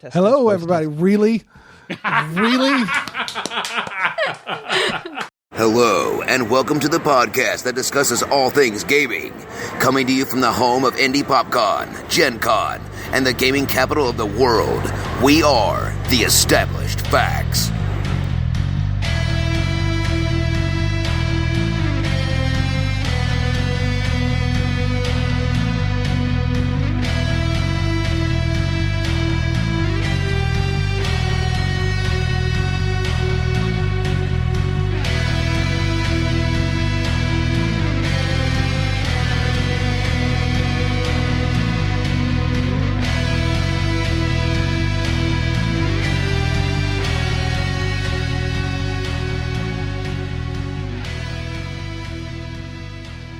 Hello, everybody. Really? Really? Hello, and welcome to the podcast that discusses all things gaming. Coming to you from the home of Indie PopCon, Gen Con, and the gaming capital of the world, we are the Established Facts.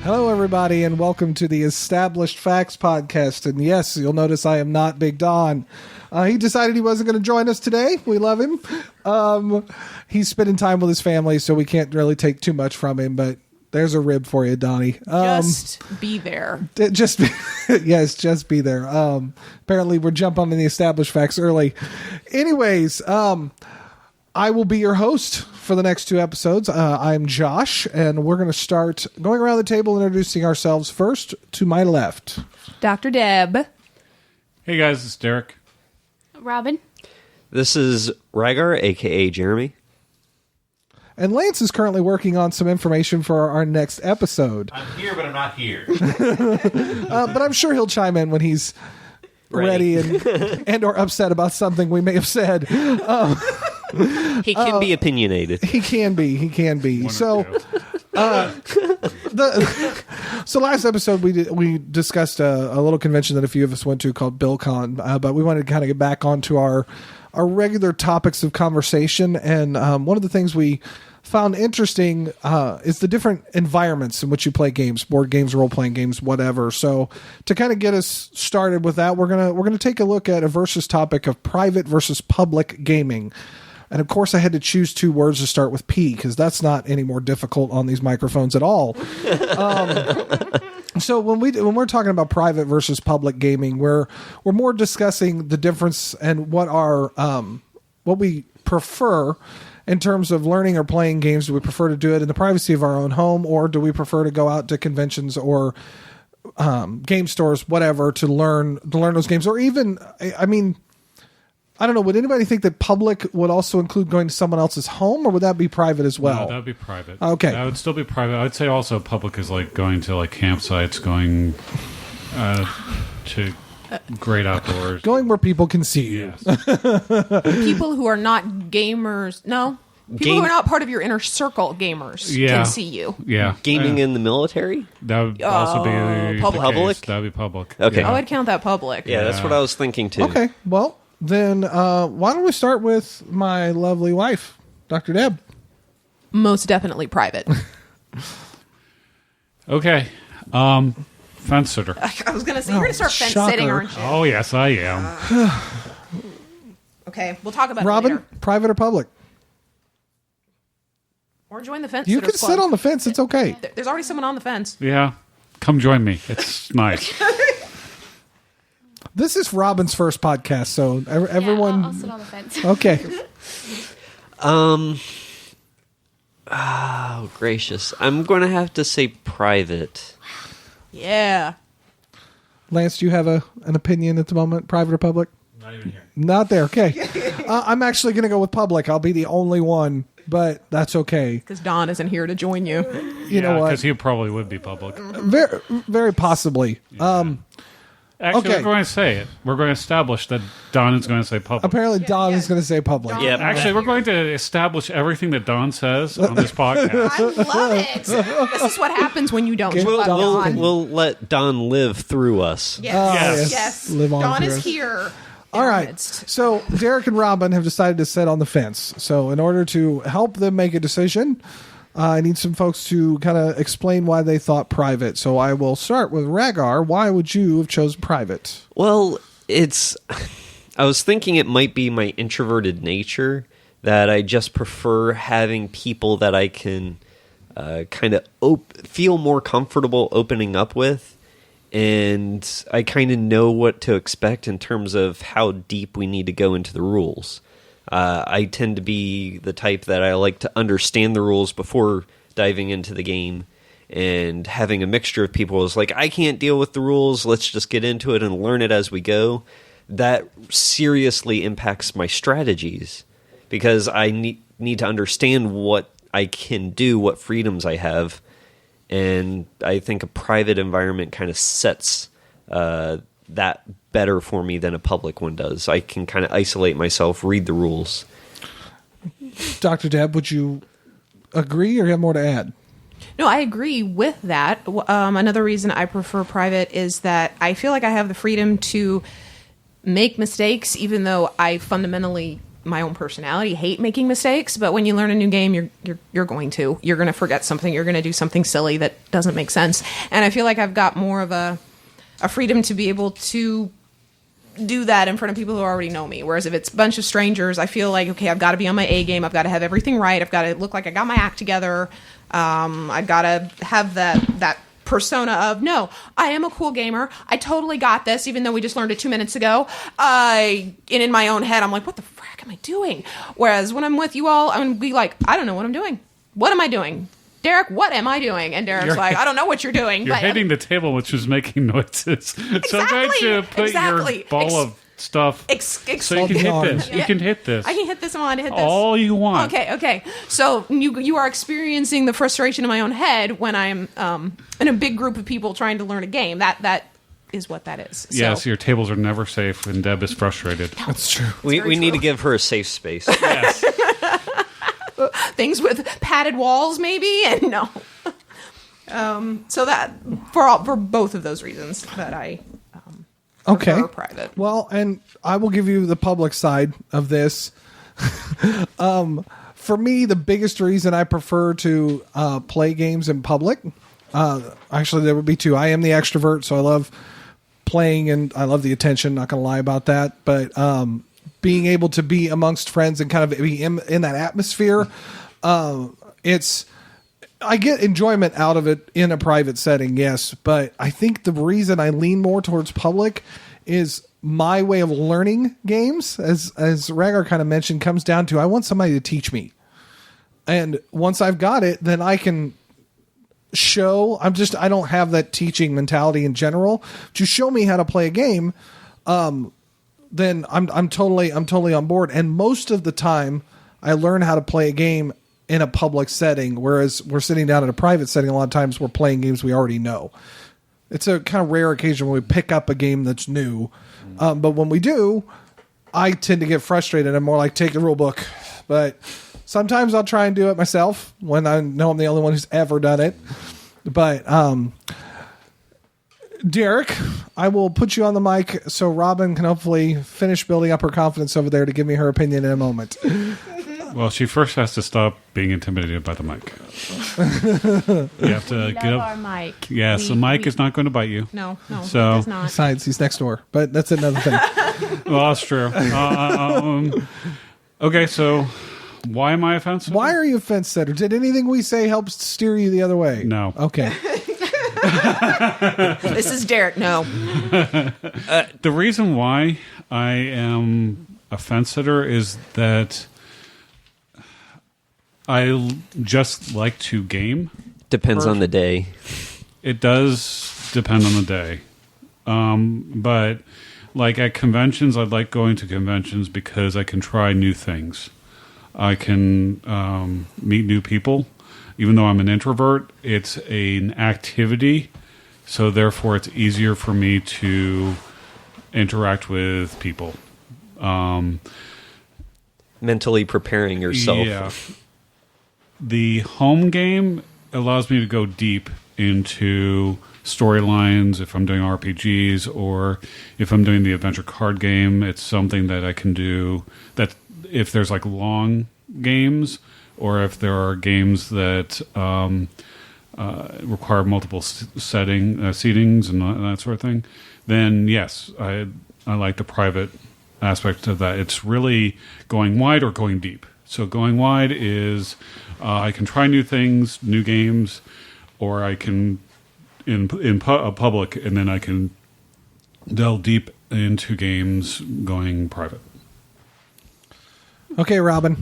Hello, everybody, and welcome to the Established Facts podcast. And yes, you'll notice I am not Big Don. He decided he wasn't going to join us today. We love him. He's spending time with his family, so we can't really take too much from him, but there's a rib for you, Donnie. Just be there. Yes, just be there. Apparently, we're jumping on the Established Facts early. Anyways, I will be your host for the next two episodes. I'm Josh, and we're going to start going around the table introducing ourselves. First, to my left, Dr. Deb. Hey guys, it's Derek. Robyn. This is Ragaar, a.k.a. Jeremy. And Lance is currently working on some information for our next episode. I'm here, but I'm not here. But I'm sure he'll chime in when he's ready and or upset about something we may have said. He can be opinionated. He can be. So, so last episode we discussed a little convention that a few of us went to called BillCon, but we wanted to kind of get back onto our regular topics of conversation. And one of the things we found interesting is the different environments in which you play games, board games, role playing games, whatever. So to kind of get us started with that, we're gonna take a look at a versus topic of private versus public gaming. And of course, I had to choose two words to start with P because that's not any more difficult on these microphones at all. So when we're talking about private versus public gaming, we're more discussing the difference and what we prefer in terms of learning or playing games. Do we prefer to do it in the privacy of our own home, or do we prefer to go out to conventions or game stores, whatever, to learn those games? Or even, I don't know. Would anybody think that public would also include going to someone else's home, or would that be private as well? No, that would be private. Okay. That would still be private. I would say also public is like going to like campsites, going to great outdoors. Going where people can see you. Yes. People who are not gamers. No. People who are not part of your inner circle gamers can see you. Yeah. Gaming in the military? That would also be public. That would be public. Okay. I would count that public. Yeah, that's what I was thinking too. Okay. Well, then why don't we start with my lovely wife, Dr. Deb? Most definitely private. Okay. Fence sitter. I was going to say, you're going to start fence shocker. sitting, aren't you? Oh, yes, I am. Okay, we'll talk about Robyn, it later. private or public? Or join the fence You sitters can sit club. on the fence. It's okay. There's already someone on the fence. Yeah. Come join me. It's nice. This is Robyn's first podcast, so everyone. Yeah, I'll sit on the fence. Okay. Oh, gracious. I'm going to have to say private. Yeah. Lance, do you have an opinion at the moment, private or public? Not even here. Not there. Okay. I'm actually going to go with public. I'll be the only one, but that's okay. Because Don isn't here to join you. You know what? Because he probably would be public. Very, very possibly. Yeah. Actually, Okay. we're going to say it. We're going to establish that Don is going to say public. Apparently, Don is going to say public. Don- Yeah. Actually, we're going to establish everything that Don says on this podcast. I love it. This is what happens when you don't Okay. let Don. We'll let Don live through us. Yes. Yes. Live on Don through is us. here. All right. So Derek and Robyn have decided to sit on the fence. So in order to help them make a decision, I need some folks to kind of explain why they thought private. So I will start with Ragaar. Why would you have chosen private? Well, I was thinking it might be my introverted nature that I just prefer having people that I can kind of feel more comfortable opening up with. and I kind of know what to expect in terms of how deep we need to go into the rules. I tend to be the type that I like to understand the rules before diving into the game, and having a mixture of people is like, I can't deal with the rules, let's just get into it and learn it as we go. That seriously impacts my strategies, because I need to understand what I can do, what freedoms I have, and I think a private environment kind of sets that better for me than a public one does. I can kind of isolate myself, read the rules. Dr. Deb, would you agree or have more to add? No, I agree with that. Another reason I prefer private is that I feel like I have the freedom to make mistakes, even though I fundamentally, my own personality, hate making mistakes. But when you learn a new game, you're going to forget something. You're going to do something silly that doesn't make sense. And I feel like I've got more of a freedom to be able to do that in front of people who already know me. Whereas if it's a bunch of strangers, I feel like, okay, I've got to be on my A game. I've got to have everything right. I've got to look like I got my act together. I've got to have that persona of, no, I am a cool gamer. I totally got this, even though we just learned it 2 minutes ago. And in my own head, I'm like, what the frack am I doing? Whereas when I'm with you all, I'm going to be like, I don't know what I'm doing. What am I doing? Derek, what am I doing? And Derek's like, I don't know what you're doing. You're hitting the table, which is making noises. Exactly, so I'm going to put your ball of stuff so you can hit this. Yeah. You can hit this. I can hit this. I want to hit this. All you want. Okay. So you are experiencing the frustration in my own head when I'm in a big group of people trying to learn a game. That is what that is. Yes, your tables are never safe when Deb is frustrated. That's true. We need to give her a safe space. Yes. Things with padded walls, maybe, and no. So that for both of those reasons that I prefer private. Well, and I will give you the public side of this. For me, the biggest reason I prefer to play games in public, actually, there would be two. I am the extrovert, so I love playing and I love the attention. Not going to lie about that, but being able to be amongst friends and kind of be in that atmosphere, I get enjoyment out of it in a private setting, yes. But I think the reason I lean more towards public is my way of learning games, as Ragaar kind of mentioned, comes down to I want somebody to teach me. And once I've got it, then I can show. I don't have that teaching mentality in general. To show me how to play a game, then I'm totally on board. And most of the time, I learn how to play a game in a public setting, whereas we're sitting down in a private setting. A lot of times, we're playing games we already know. It's a kind of rare occasion when we pick up a game that's new, but when we do, I tend to get frustrated. I'm more like, take the rule book. But sometimes I'll try and do it myself when I know I'm the only one who's ever done it. But Derek, I will put you on the mic so Robyn can hopefully finish building up her confidence over there to give me her opinion in a moment. Well, she first has to stop being intimidated by the mic. You have to get up. Our mic. Yes, the mic is not going to bite you. No, So- it does not. Besides, he's next door, but that's another thing. Well, that's true. Okay, so why am I a fence sitter? Why are you a fence setter? Did anything we say help steer you the other way? No. Okay. This is Derek. No. The reason why I am a fence sitter is that I just like to game. Depends on the day. It does depend on the day. But like at conventions, I like going to conventions because I can try new things. I can meet new people. Even though I'm an introvert, it's an activity. So therefore, it's easier for me to interact with people. Mentally preparing yourself. Yeah. The home game allows me to go deep into storylines if I'm doing RPGs, or if I'm doing the adventure card game. It's something that I can do that if there's like long games, or if there are games that require multiple seatings and that sort of thing, then yes, I like the private aspect of that. It's really going wide or going deep. So going wide is I can try new things, new games, or I can public, and then I can delve deep into games going private. Okay, Robyn.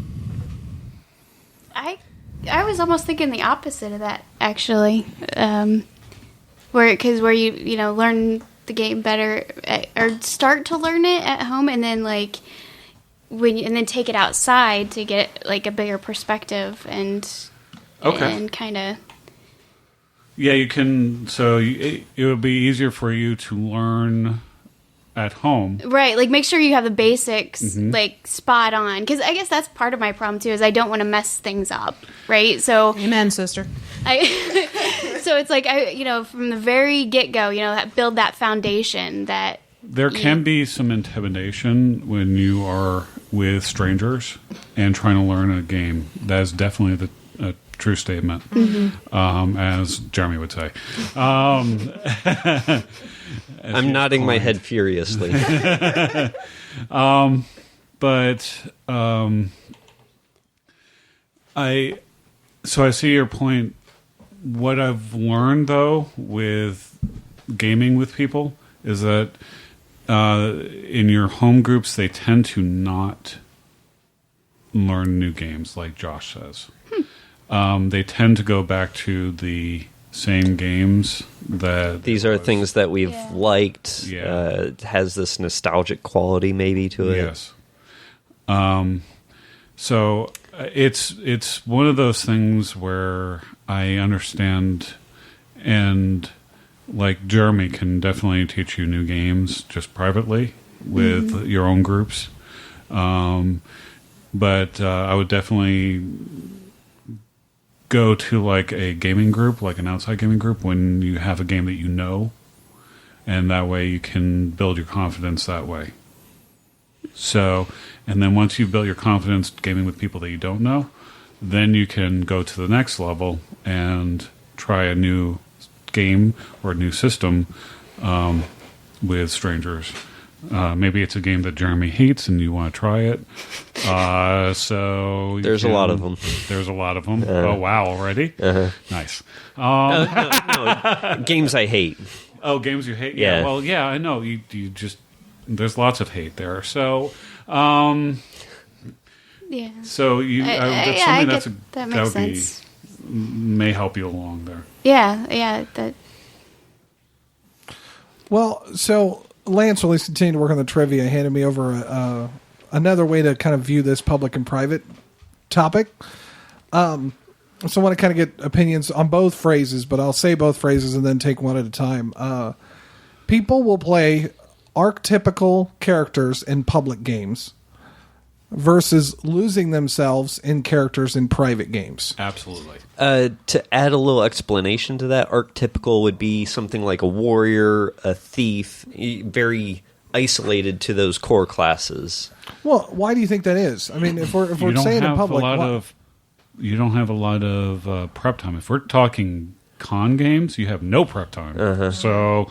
I was almost thinking the opposite of that, actually. Where you learn the game better or start to learn it at home, and then and then take it outside to get a bigger perspective and kind of. Yeah, you can. So it would be easier for you to learn at home, right? Make sure you have the basics spot on, because I guess that's part of my problem too. Is I don't want to mess things up, right? So amen, sister. So it's from the very get go, build that foundation that. There can be some intimidation when you are with strangers and trying to learn a game. That is definitely a true statement, as Jeremy would say. I'm nodding my head furiously. I see your point. What I've learned, though, with gaming with people is that in your home groups, they tend to not learn new games, like Josh says. They tend to go back to the same games that... These are things that we've liked. Yeah. It has this nostalgic quality maybe to it. Yes. So it's one of those things where I understand, and Jeremy can definitely teach you new games just privately with your own groups. But I would definitely go to a gaming group, an outside gaming group, when you have a game that you know, and that way you can build your confidence that way. So, and then once you've built your confidence gaming with people that you don't know, then you can go to the next level and try a new game or a new system with strangers. Maybe it's a game that Jeremy hates and you want to try it. So there's a lot of them. There's a lot of them. Oh wow, already? Nice. No, games I hate. Oh, games you hate? Yeah. Well, yeah, I know. You just there's lots of hate there. So, yeah. So that's something that makes sense. May help you along there. Yeah. Well, so Lance, while he's continuing to work on the trivia, handed me over another way to kind of view this public and private topic. So I want to kind of get opinions on both phrases, but I'll say both phrases and then take one at a time. People will play archetypical characters in public games versus losing themselves in characters in private games. Absolutely. To add a little explanation to that, archetypical would be something like a warrior, a thief, very isolated to those core classes. Well, why do you think that is? I mean, if we're saying in public, you don't have a lot of prep time. If we're talking con games, you have no prep time. So,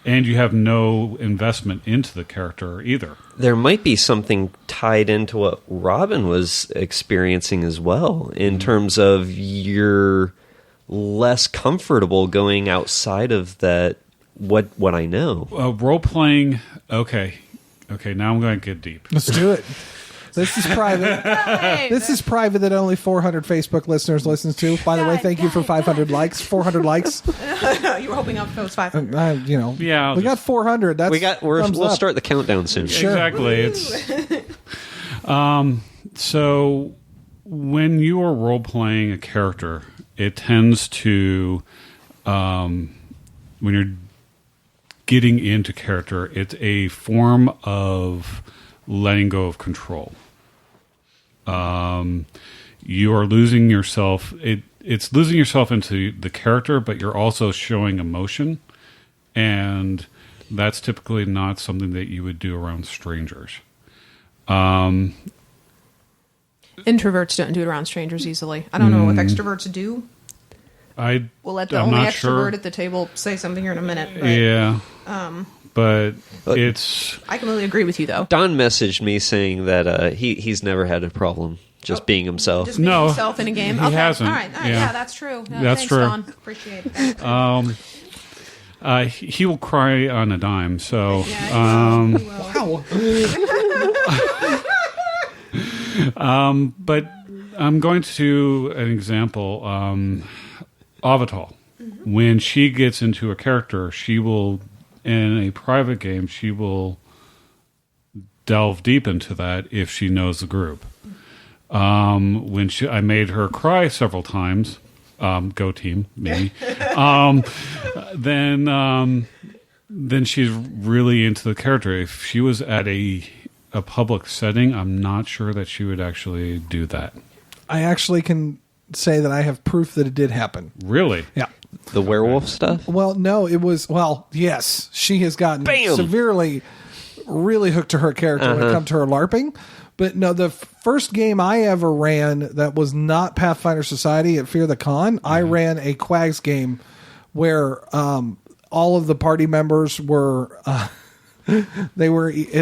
and you have no investment into the character either. There might be something tied into what Robyn was experiencing as well, in terms of you're less comfortable going outside of that. What I know, role playing. Okay. Now I'm going to get deep. Let's do it. This is private. This is private that only 400 Facebook listeners listens to. By the way, thank you for 500 likes. 400 likes. You were hoping up those 500. Yeah, we got 400. We'll start the countdown soon. Sure. Exactly. It's so when you are role playing a character, it tends to when you're getting into character, it's a form of letting go of control. You are losing yourself. It's losing yourself into the character, but you're also showing emotion, and that's typically not something that you would do around strangers. Introverts don't do it around strangers easily. I don't know if extroverts do. We'll let the only extrovert at the table say something here in a minute. But, yeah. But it's... I completely agree with you, though. Don messaged me saying that he's never had a problem just being himself. Just being himself in a game? He hasn't. All right. Yeah, that's true. That's thanks, true. Don. Appreciate that. He will cry on a dime. So, Wow. but I'm going to an example. Avatar. When she gets into a character, she will, in a private game, she will delve deep into that if she knows the group. I made her cry several times. Go team, me. Then she's really into the character. If she was at a public setting, I'm not sure that she would actually do that. I actually can say that I have proof that it did happen. Really? Yeah. The werewolf stuff? Well, no, it was, yes, she has gotten severely, really hooked to her character when it comes to her LARPing. But no, the first game I ever ran that was not Pathfinder Society at Fear the Con, I ran a Quags game where all of the party members were... they were either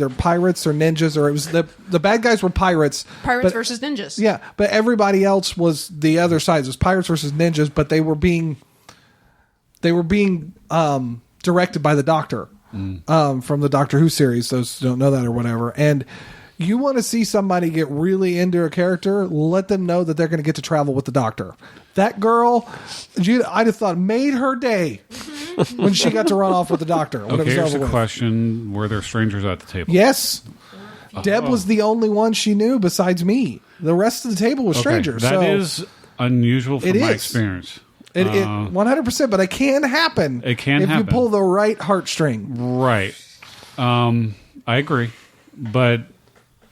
pirates or ninjas, or it was the bad guys were pirates versus ninjas. Yeah, but everybody else was the other side. It was pirates versus ninjas, but they were being directed by the Doctor from the Doctor Who series. Those who don't know that or whatever. And you want to see somebody get really into a character, let them know that they're going to get to travel with the Doctor. That girl, I'd have thought made her day when she got to run off with the Doctor. Okay, here's a question. Were there strangers at the table? Yes. Deb was the only one she knew besides me. The rest of the table was strangers. That is unusual from my experience. It 100%, but it can happen. It can if happen. You pull the right heartstring. Right. I agree. But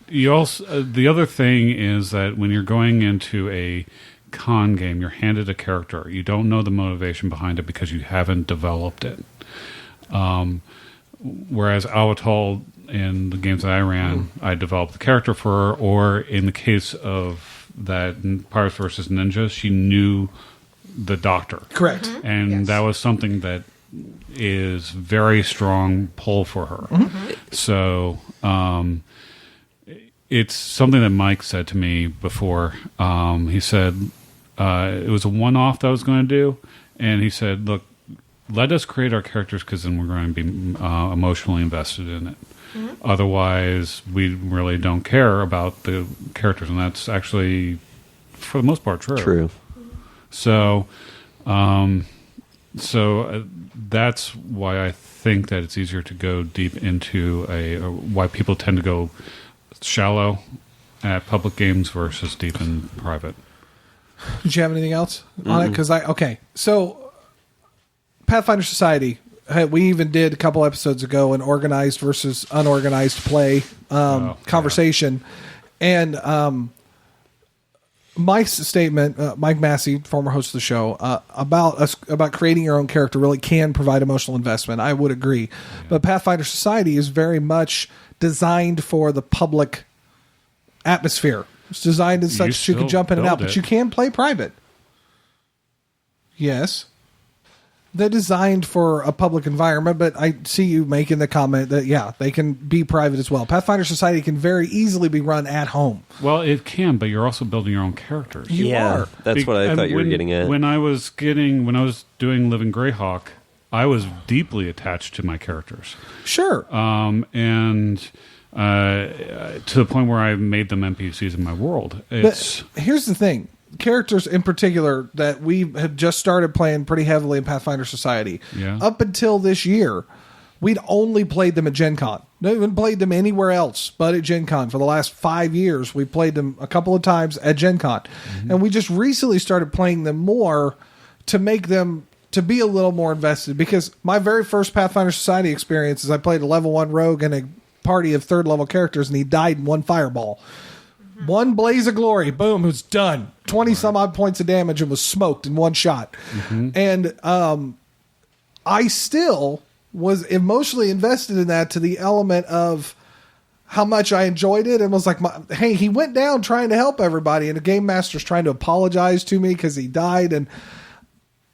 you also the other thing is that when you're going into a con game, you're handed a character. You don't know the motivation behind it because you haven't developed it. Whereas Avatar, in the games that I ran, I developed the character for her, or in the case of that Pirates versus Ninjas, she knew the Doctor. Correct. And that was something that is very strong pull for her. So it's something that Mike said to me before. He said it was a one-off that I was going to do, and he said, look, let us create our characters because then we're going to be emotionally invested in it. Otherwise, we really don't care about the characters, and that's actually, for the most part, true. So, that's why I think that it's easier to go deep into why people tend to go shallow at public games versus deep in private. Did you have anything else on it? Because so Pathfinder Society, we even did a couple episodes ago an organized versus unorganized play conversation, and Mike's statement, Mike Massey, former host of the show, about creating your own character really can provide emotional investment. I would agree, but Pathfinder Society is very much designed for the public atmosphere. It's designed as such that you can jump in and out, but you can play private. Yes. They're designed for a public environment, but I see you making the comment that, they can be private as well. Pathfinder Society can very easily be run at home. Well, it can, but you're also building your own characters. You are. That's what I thought you were getting at. When I was doing Living Greyhawk, I was deeply attached to my characters. Sure. And to the point where I made them NPCs in my world. But here's the thing. Characters in particular that we had just started playing pretty heavily in Pathfinder Society. Yeah. Up until this year, we'd only played them at Gen Con. Not even played them anywhere else but at Gen Con. For the last 5 years, we played them a couple of times at Gen Con. And we just recently started playing them more to make them to be a little more invested. Because my very first Pathfinder Society experience is I played a level 1 rogue and a party of 3rd level characters, and he died in one fireball. One blaze of glory, boom, it was done. 20 some odd points of damage and was smoked in one shot. And I still was emotionally invested in that to the element of how much I enjoyed it, and was like, hey, he went down trying to help everybody, and the game master's trying to apologize to me because he died. And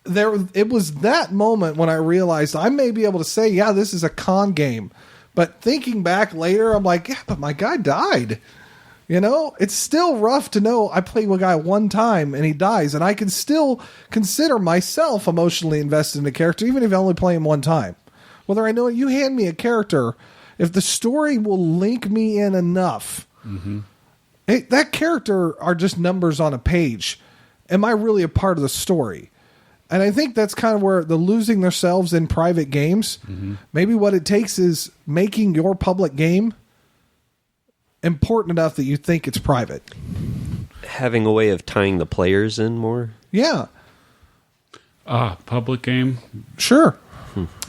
it was that moment when I realized I may be able to say, yeah, this is a con game. But thinking back later, I'm like, yeah, but my guy died. You know, it's still rough to know I play a guy one time and he dies, and I can still consider myself emotionally invested in a character, even if I only play him one time. Whether I know it, you hand me a character, if the story will link me in enough, that character are just numbers on a page. Am I really a part of the story? And I think that's kind of where the losing themselves in private games, maybe what it takes is making your public game important enough that you think it's private. Having a way of tying the players in more. Yeah. Public game. Sure.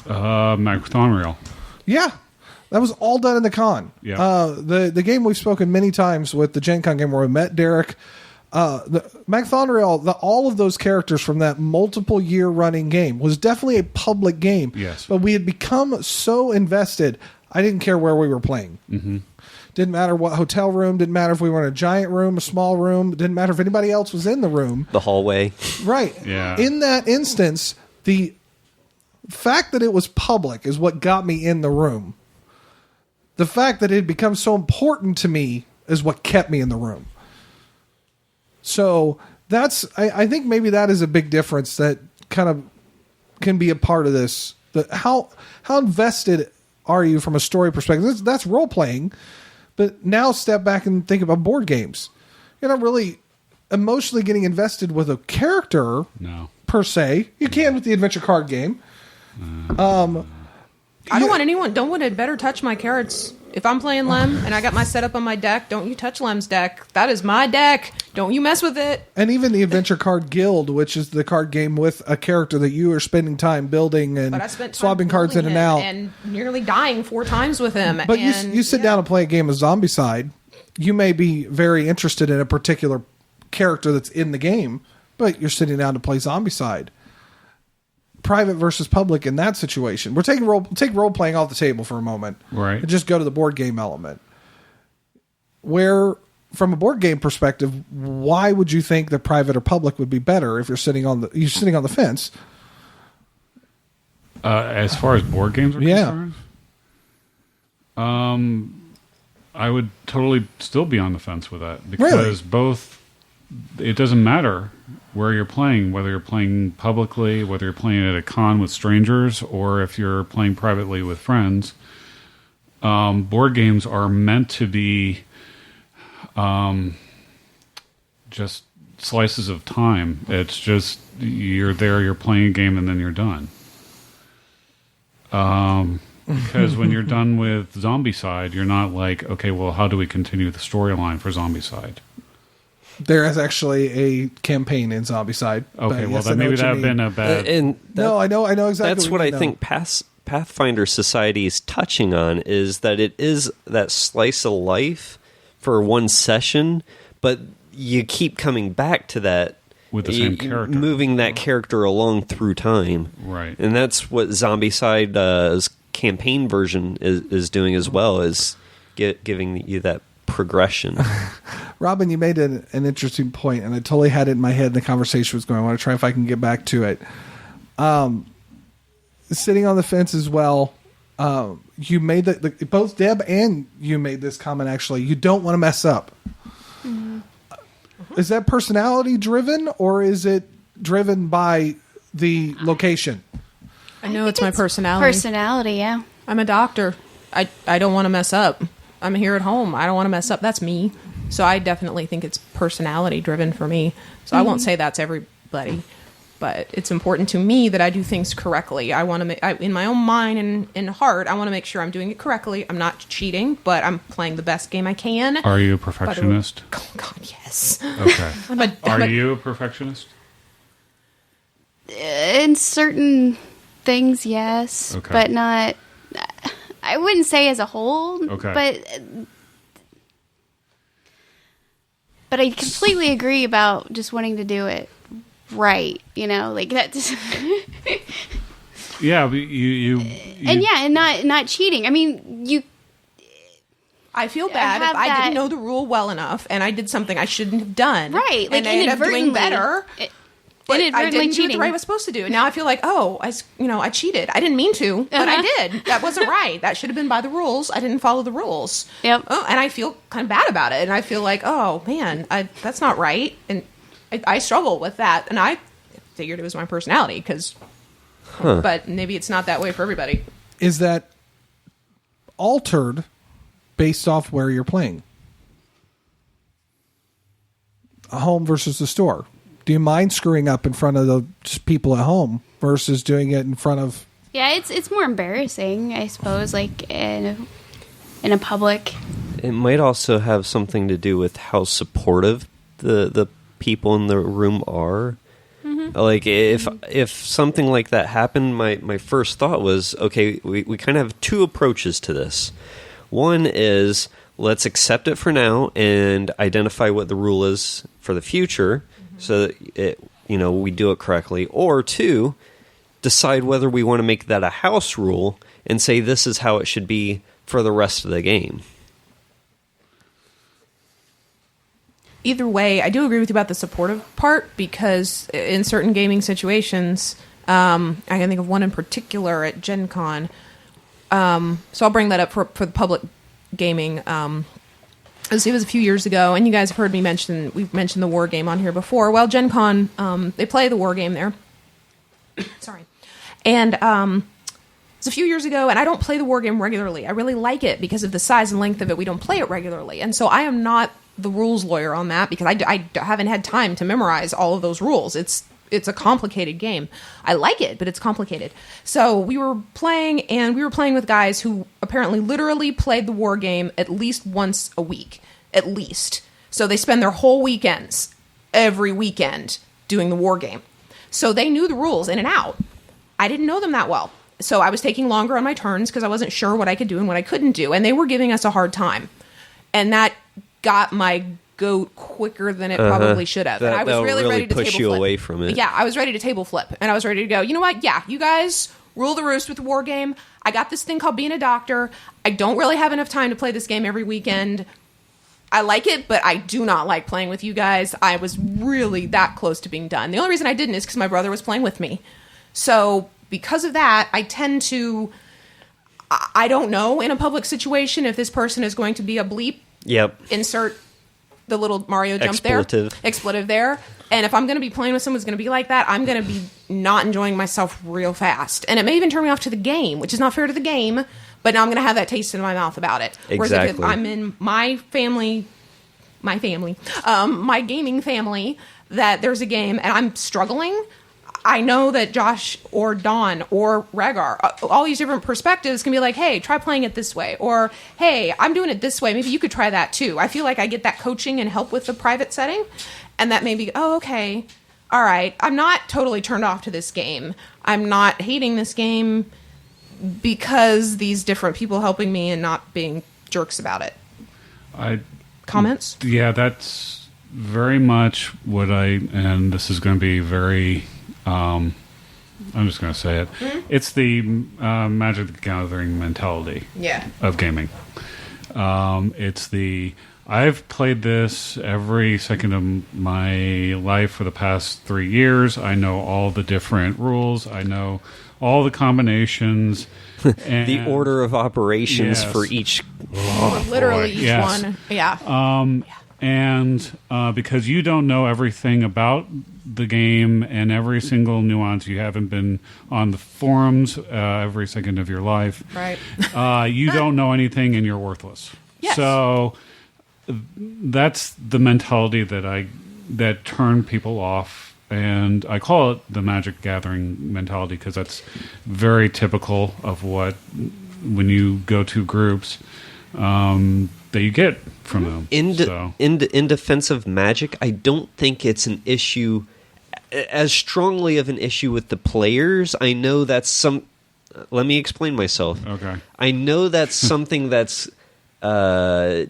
Marathon Rail. Yeah. That was all done in the con. Yeah. The game we've spoken many times with the Gen Con game where we met Derek. The Marathon Rail, all of those characters from that multiple year running game was definitely a public game. Yes. But we had become so invested, I didn't care where we were playing. Didn't matter what hotel room, didn't matter if we were in a giant room, a small room, didn't matter if anybody else was in the room. The hallway. Right. Yeah. In that instance, the fact that it was public is what got me in the room. The fact that it had become so important to me is what kept me in the room. So that's, I think maybe that is a big difference that kind of can be a part of this. How invested are you from a story perspective? That's role playing, but now step back and think about board games. You're not really emotionally getting invested with a character per se. You can with the adventure card game. I don't want to better touch my carrots. If I'm playing Lem and I got my setup on my deck, don't you touch Lem's deck. That is my deck. Don't you mess with it. And even the Adventure Card Guild, which is the card game with a character that you are spending time building and swapping cards in and out. And nearly dying 4 times with him. But you sit down and play a game of Zombicide, you may be very interested in a particular character that's in the game, but you're sitting down to play Zombicide. Private versus public in that situation. We're taking role playing off the table for a moment. Right. And just go to the board game element. Where, from a board game perspective, why would you think that private or public would be better if you're sitting on the fence? As far as board games are concerned, I would totally still be on the fence with that because both. It doesn't matter where you're playing, whether you're playing publicly, whether you're playing at a con with strangers, or if you're playing privately with friends. Board games are meant to be just slices of time. It's just you're there, you're playing a game, and then you're done. Because when you're done with Zombicide, you're not like, okay, well, how do we continue the storyline for Zombicide? There is actually a campaign in Zombicide. Okay, well, then maybe that would have been a bad... I know exactly. That's what I think Pathfinder Society is touching on, is that it is that slice of life for one session, but you keep coming back to that with the same character, moving that character along through time. Right. And that's what Zombicide's campaign version is doing as well, is giving you that progression. Robyn, you made an interesting point, and I totally had it in my head. The conversation was going. I want to try if I can get back to it. Sitting on the fence as well. You made both Deb and you made this comment. Actually, you don't want to mess up. Mm-hmm. Is that personality driven, or is it driven by the location? I know it's my personality. Personality, yeah. I'm a doctor. I don't want to mess up. I'm here at home. I don't want to mess up. That's me. So I definitely think it's personality driven for me. So I won't say that's everybody, but it's important to me that I do things correctly. I want to in my own mind and heart, I want to make sure I'm doing it correctly. I'm not cheating, but I'm playing the best game I can. Are you a perfectionist? Oh God, yes. Okay. Are you a perfectionist? In certain things, yes, but not. I wouldn't say as a whole, but I completely agree about just wanting to do it right, like that. Just yeah, but you and not cheating. I mean, I feel bad if I didn't know the rule well enough and I did something I shouldn't have done, right? Like, and I ended up doing better. but I Inadvertently didn't do it cheating. the way I was supposed to do. And now I feel like, I cheated. I didn't mean to, but I did. That wasn't right. That should have been by the rules. I didn't follow the rules. Yep. Oh, and I feel kind of bad about it. And I feel like, oh man, that's not right. And I struggle with that. And I figured it was my personality but maybe it's not that way for everybody. Is that altered based off where you're playing? A home versus the store. Do you mind screwing up in front of the just people at home versus doing it in front of? Yeah, it's more embarrassing, I suppose, like in a public. It might also have something to do with how supportive the people in the room are. Mm-hmm. Like if something like that happened, my first thought was, okay, we kind of have two approaches to this. One is, let's accept it for now and identify what the rule is for the future, so that we do it correctly. Or two, decide whether we want to make that a house rule and say this is how it should be for the rest of the game. Either way, I do agree with you about the supportive part, because in certain gaming situations, I can think of one in particular at Gen Con. So I'll bring that up for the public gaming. It was a few years ago, and you guys have heard me we've mentioned the war game on here before. Well, Gen Con, they play the war game there. Sorry. And it was a few years ago, and I don't play the war game regularly. I really like it because of the size and length of it. We don't play it regularly. And so I am not the rules lawyer on that, because I haven't had time to memorize all of those rules. It's a complicated game. I like it, but it's complicated. So we were playing with guys who apparently literally played the war game at least once a week. At least. So they spend their whole weekends, every weekend, doing the war game. So they knew the rules in and out. I didn't know them that well. So I was taking longer on my turns because I wasn't sure what I could do and what I couldn't do. And they were giving us a hard time. And that got my goat quicker than it probably should have. And I was really ready to push table you flip. away from it. Yeah, I was ready to table flip. And I was ready to go, you know what? Yeah, you guys rule the roost with the war game. I got this thing called being a doctor. I don't really have enough time to play this game every weekend. I like it, but I do not like playing with you guys. I was really that close to being done. The only reason I didn't is because my brother was playing with me. So because of that, I tend to... I don't know in a public situation if this person is going to be a bleep. Yep. Insert the little Mario jump expletive there. And if I'm going to be playing with someone who's going to be like that, I'm going to be not enjoying myself real fast. And it may even turn me off to the game, which is not fair to the game, but now I'm going to have that taste in my mouth about it. Exactly. Whereas if I'm in my gaming family, that there's a game and I'm struggling, I know that Josh or Dawn or Ragaar, all these different perspectives can be like, hey, try playing it this way. Or, hey, I'm doing it this way. Maybe you could try that too. I feel like I get that coaching and help with the private setting. And that may be, oh, okay, all right. I'm not totally turned off to this game. I'm not hating this game because these different people helping me and not being jerks about it. Comments? Yeah, that's very much what and this is going to be very... I'm just going to say it. Mm-hmm. It's the Magic the Gathering mentality of gaming. I've played this every second of my life for the past 3 years. I know all the different rules. I know all the combinations. And the order of operations for each. Literally each one. Yeah. And because you don't know everything about the game and every single nuance, you haven't been on the forums every second of your life. Right. You don't know anything and you're worthless. Yes. So that's the mentality that turned people off. And I call it the Magic Gathering mentality because that's very typical of what, when you go to groups, that you get from them. In defense of Magic, I don't think it's an issue as strongly of an issue with the players. I know that's some... Let me explain myself. Okay. I know that's something that's, I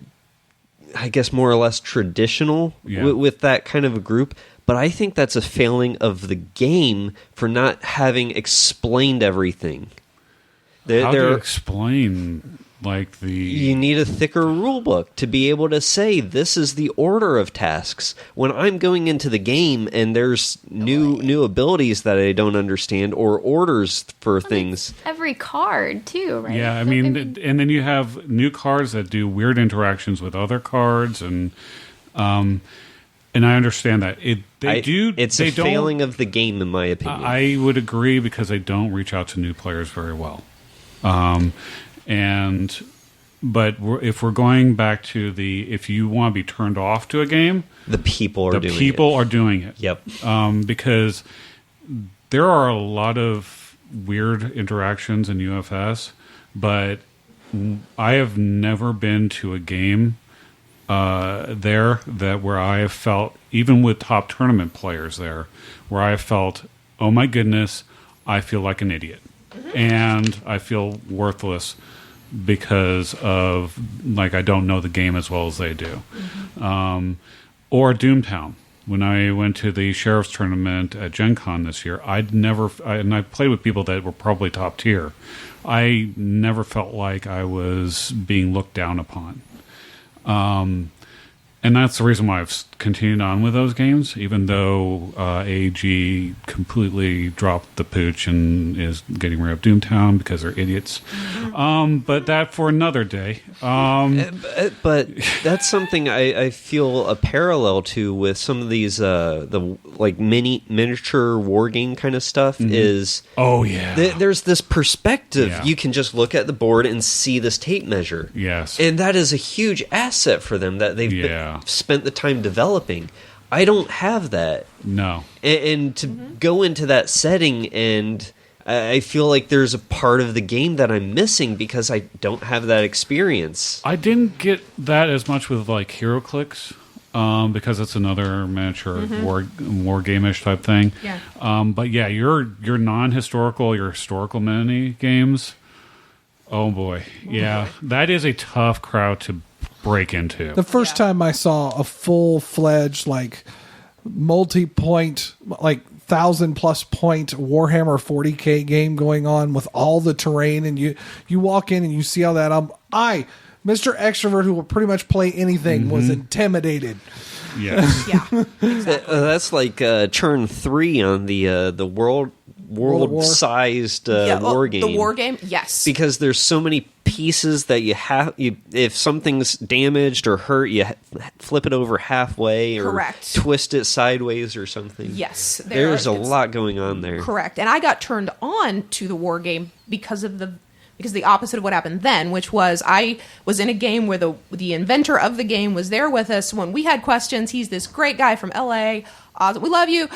guess, more or less traditional with that kind of a group. But I think that's a failing of the game for not having explained everything. How do you explain like You need a thicker rule book to be able to say this is the order of tasks. When I'm going into the game and there's new abilities that I don't understand or orders for things. Every card too, right? Yeah, I So, mean, and then you have new cards that do weird interactions with other cards, and I understand that It's a failing of the game, in my opinion. I would agree because they don't reach out to new players very well. But if we're going back to if you want to be turned off to a game, the people are doing it. Yep. Because there are a lot of weird interactions in UFS, but I have never been to a game where I have felt, even with top tournament players there, where I have felt, oh my goodness, I feel like an idiot. And I feel worthless because of, like, I don't know the game as well as they do. Or Doomtown. When I went to the Sheriff's Tournament at Gen Con this year, and I played with people that were probably top tier, I never felt like I was being looked down upon. And that's the reason why I've continued on with those games, even though AEG completely dropped the pooch and is getting rid of Doomtown because they're idiots. But that for another day. But that's something I feel a parallel to with some of these miniature war game kind of stuff is. Oh yeah, there's this perspective. Yeah. You can just look at the board and see this tape measure. Yes, and that is a huge asset for them that they've spent the time developing. I don't have that. No, and to go into that setting, and I feel like there's a part of the game that I'm missing because I don't have that experience. I didn't get that as much with like HeroClix, because it's another miniature war game-ish type thing. Yeah. But yeah, your non-historical, your historical mini games. Oh boy, yeah, that is a tough crowd to break into. The first time I saw a full-fledged, like, multi-point, like 1,000+ point Warhammer 40K game going on with all the terrain, and you walk in and you see all that. Mr. Extrovert, who will pretty much play anything, was intimidated. Yes. Yeah, exactly. That's like Churn 3 on the world-sized war game. The war game, yes. Because there's so many pieces that if something's damaged or hurt, you flip it over halfway or Correct. Twist it sideways or something. Yes. There's a lot going on there. Correct. And I got turned on to the war game because the opposite of what happened then, which was I was in a game where the inventor of the game was there with us when we had questions. He's this great guy from LA. We love you.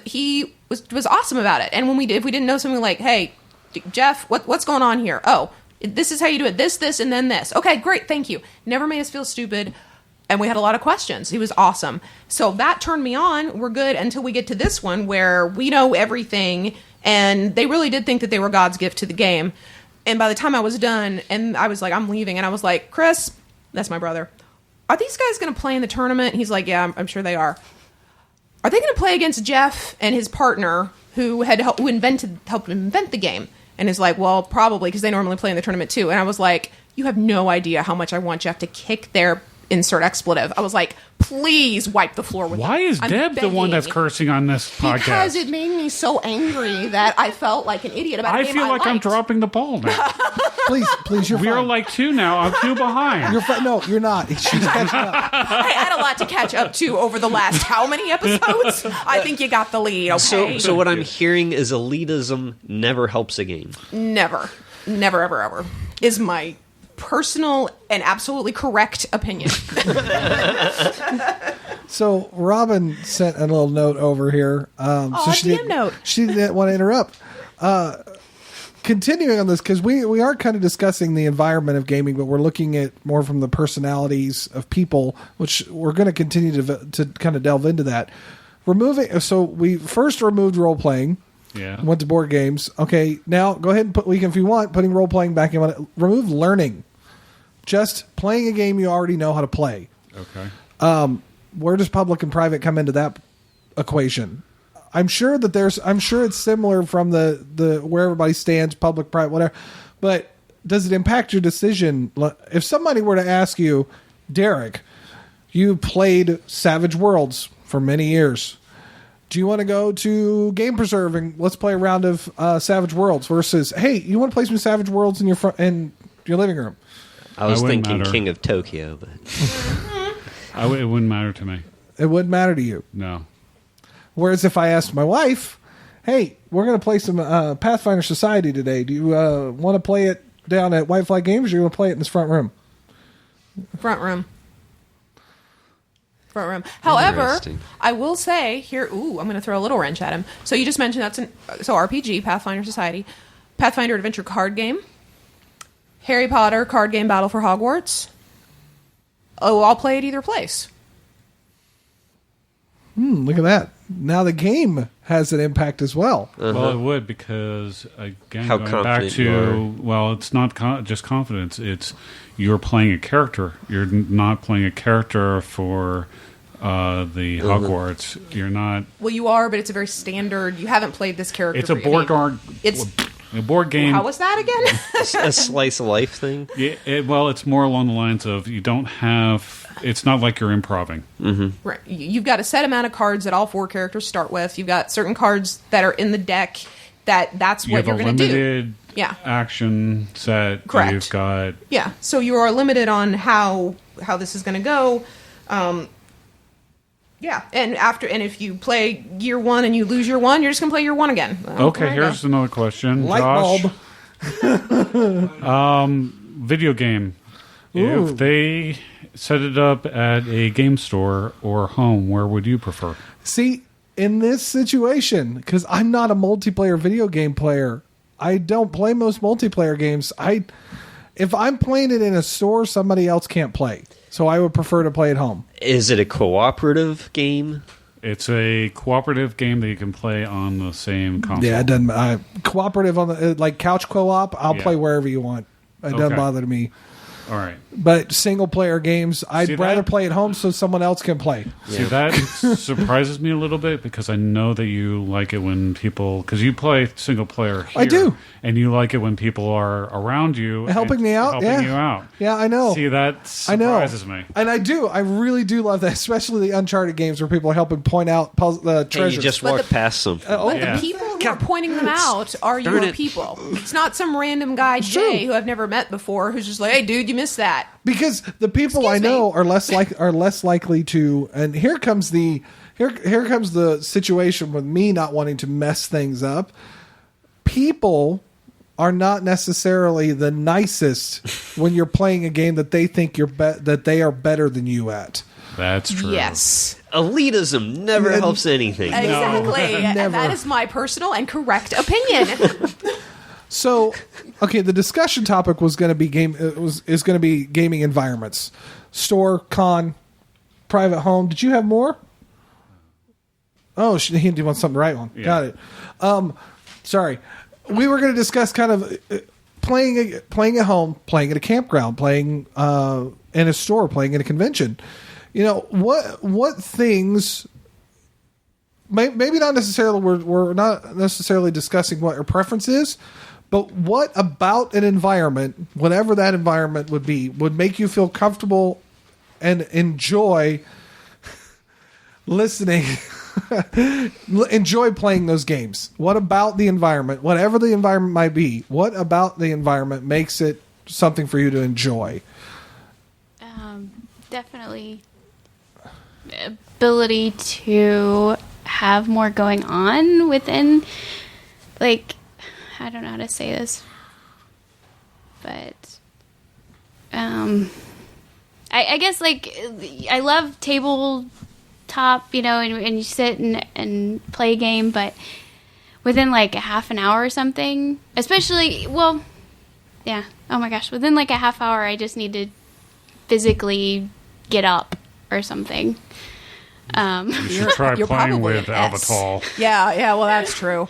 He was awesome about it. And if we didn't know something, like, hey, Jeff, what's going on here? Oh, this is how you do it. This, and then this. Okay, great. Thank you. Never made us feel stupid. And we had a lot of questions. He was awesome. So that turned me on. We're good until we get to this one where we know everything. And they really did think that they were God's gift to the game. And by the time I was done, and I was like, I'm leaving. And I was like, Chris, that's my brother. Are these guys going to play in the tournament? He's like, yeah, I'm sure they are. Are they going to play against Jeff and his partner who helped invent the game? And he's like, well, probably, because they normally play in the tournament too. And I was like, you have no idea how much I want Jeff to kick their insert expletive. I was like, please wipe the floor with Why is Deb the one that's cursing on this podcast? Because it made me so angry that I felt like an idiot about a game I feel like I'm dropping the ball now. Please, you're fine. We're like 2 now. I'm 2 behind. You're fine. No, you're not. She's catching up. I had a lot to catch up to over the last how many episodes? I think you got the lead, okay? So what I'm hearing is elitism never helps a game. Never, ever, ever is my personal and absolutely correct opinion. So Robyn sent a little note over here. She didn't want to interrupt. Continuing on this, because we are kind of discussing the environment of gaming, but we're looking at more from the personalities of people, which we're going to continue to kind of delve into that. So we first removed role playing. Yeah. Went to board games. Okay, now go ahead and if you want, putting role playing back in. Remove learning. Just playing a game you already know how to play. Okay. Where does public and private come into that equation? I'm sure it's similar from the where everybody stands, public, private, whatever. But does it impact your decision? If somebody were to ask you, Derek, you played Savage Worlds for many years. Do you want to go to Game Preserve and let's play a round of Savage Worlds versus, hey, you want to play some Savage Worlds in your living room? I was thinking matter. King of Tokyo, but It wouldn't matter to me. It wouldn't matter to you. No. Whereas if I asked my wife, hey, we're going to play some Pathfinder Society today. Do you want to play it down at White Flag Games, or do you want to play it in this front room? Front room. However, Interesting. I will say here, I'm going to throw a little wrench at him. So you just mentioned so RPG, Pathfinder Society, Pathfinder Adventure card game, Harry Potter card game Battle for Hogwarts. Oh, I'll play at either place. Look at that. Now the game has an impact as well. Well, it would because, again, How going back confident you are. to, well, it's not just confidence. It's you're playing a character. You're not playing a character for the Hogwarts. You're not. Well, you are, but it's a very standard. You haven't played this character. It's a for your game. It's a board game. How was that again? a slice of life thing. Yeah, it's more along the lines of you don't have. It's not like you're improving. Right. You've got a set amount of cards that all 4 characters start with. You've got certain cards that are in the deck that's You what have you're a going to do. limited action set. Correct. You've got Yeah. So you are limited on how this is going to go. Yeah. And if you play year 1 and you lose year 1, you're just going to play year 1 again. Okay, here's another question. Light Josh, bulb. video game. Ooh. If they set it up at a game store or home, where would you prefer? See, in this situation, because I'm not a multiplayer video game player, I don't play most multiplayer games. If I'm playing it in a store, somebody else can't play. So I would prefer to play at home. Is it a cooperative game? It's a cooperative game that you can play on the same console. Yeah, it doesn't. Cooperative on the like couch co-op. I'll play wherever you want. It doesn't bother me. All right. But single player games, I'd rather play at home so someone else can play. See, that surprises me a little bit because I know that you like it when people, because you play single player here, I do. And you like it when people are around you. Helping me out? Helping you out. Yeah, I know. See, that surprises me. And I do. I really do love that, especially the Uncharted games where people are helping point out the treasures. And you just walk past them. The people who are pointing them out are your people. It's not some random guy, Jay, who I've never met before, who's just like, hey, dude, you missed that. Because the people I know are less likely to, and here comes the situation with me not wanting to mess things up. People are not necessarily the nicest when you're playing a game that they think that they are better than you at. That's true. Yes. Elitism never helps anything. Exactly. Never. That is my personal and correct opinion. So, okay, the discussion topic was going to be is going to be gaming environments, store, con, private home. Did you have more? Oh, he wants something to write on. Yeah. Got it. Sorry, we were going to discuss kind of playing at home, playing at a campground, playing in a store, playing at a convention. You know what things. Maybe not necessarily. We're not necessarily discussing what your preference is. But what about an environment, whatever that environment would be, would make you feel comfortable and enjoy listening, enjoy playing those games? What about the environment, whatever the environment might be, what about the environment makes it something for you to enjoy? Definitely ability to have more going on within, like, I don't know how to say this, but I guess, like, I love tabletop, and you sit and play a game, but within like a half an hour or something, especially, oh my gosh, within like a half hour, I just need to physically get up or something. You should try playing with Avital. Yeah, well, that's true.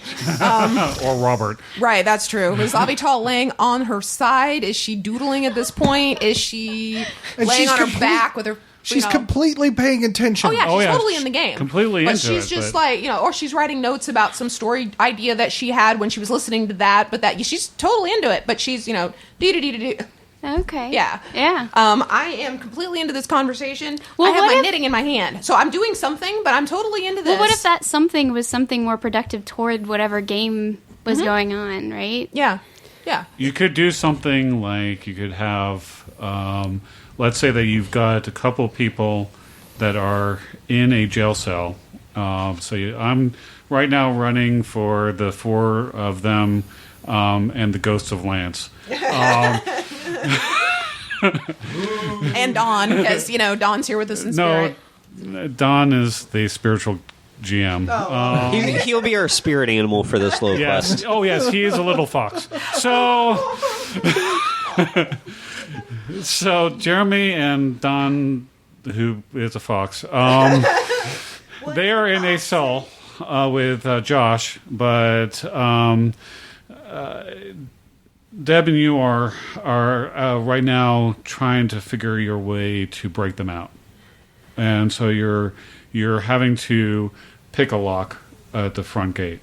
Or Robert. Right, that's true. Is Avital laying on her side? Is she doodling at this point? Is she laying on her back with her She's completely paying attention. Oh yeah, she's totally in the game. Completely but into she's it. just like, or she's writing notes about some story idea that she had when she was listening to that, but that she's totally into it, but she's, dee-dee-dee-dee-dee. Okay. Yeah. Yeah. I am completely into this conversation. Well, I have what my if- knitting in my hand. So I'm doing something, but I'm totally into this. Well, what if that something was something more productive toward whatever game was going on, right? Yeah. Yeah. You could do something like you could have, let's say that you've got a couple people that are in a jail cell. I'm right now running for the 4 of them and the ghosts of Lance. And Dawn, because, Dawn's here with us in spirit. No, Don is the spiritual GM. He'll be our spirit animal for this little Yes. quest. Oh, yes. He is a little fox. So Jeremy and Don, who is a fox, they are in a cell with Josh, but Deb and you are right now trying to figure your way to break them out, and so you're having to pick a lock at the front gate.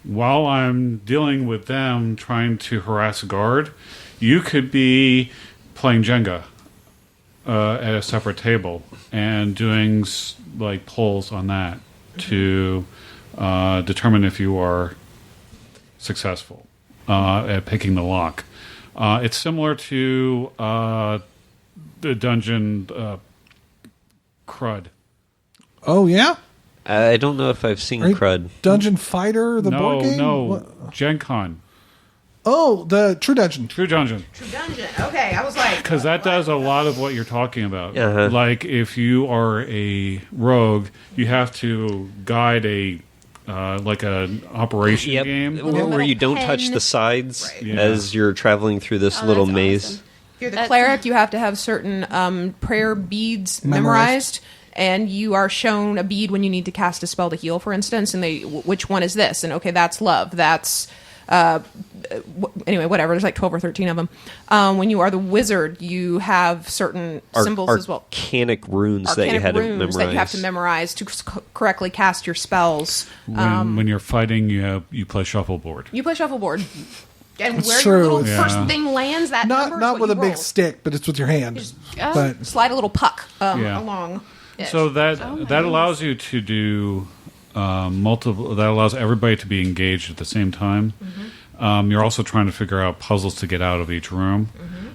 While I'm dealing with them trying to harass a guard, you could be playing Jenga at a separate table and doing like polls on that to determine if you are successful at picking the lock. It's similar to the dungeon Crud. Oh, yeah? I don't know if I've seen Crud. Dungeon Fighter, the board game? No, What? Gen Con. Oh, the True Dungeon. True Dungeon. True Dungeon. Okay, I was like... Because that does a lot of what you're talking about. Uh-huh. Like, if you are a rogue, you have to guide a like an operation game. Where you don't pen. touch the sides Right. Yeah. as you're traveling through this little that's maze. awesome. If you're the cleric, you have to have certain prayer beads memorized, and you are shown a bead when you need to cast a spell to heal, for instance, and which one is this? And okay, that's love. That's anyway, whatever. There's like 12 or 13 of them. When you are the wizard, you have certain symbols as well. Arcanic runes that you had to memorize. That you have to memorize to correctly cast your spells. When you're fighting, you play shuffleboard. You play shuffleboard. And That's where true. your little Yeah. first thing lands, that number is Not what with a you big roll. stick, but it's with your hand. But Slide a little puck Yeah. along. So that allows you to do multiple. That allows everybody to be engaged at the same time. Mm-hmm. You're also trying to figure out puzzles to get out of each room,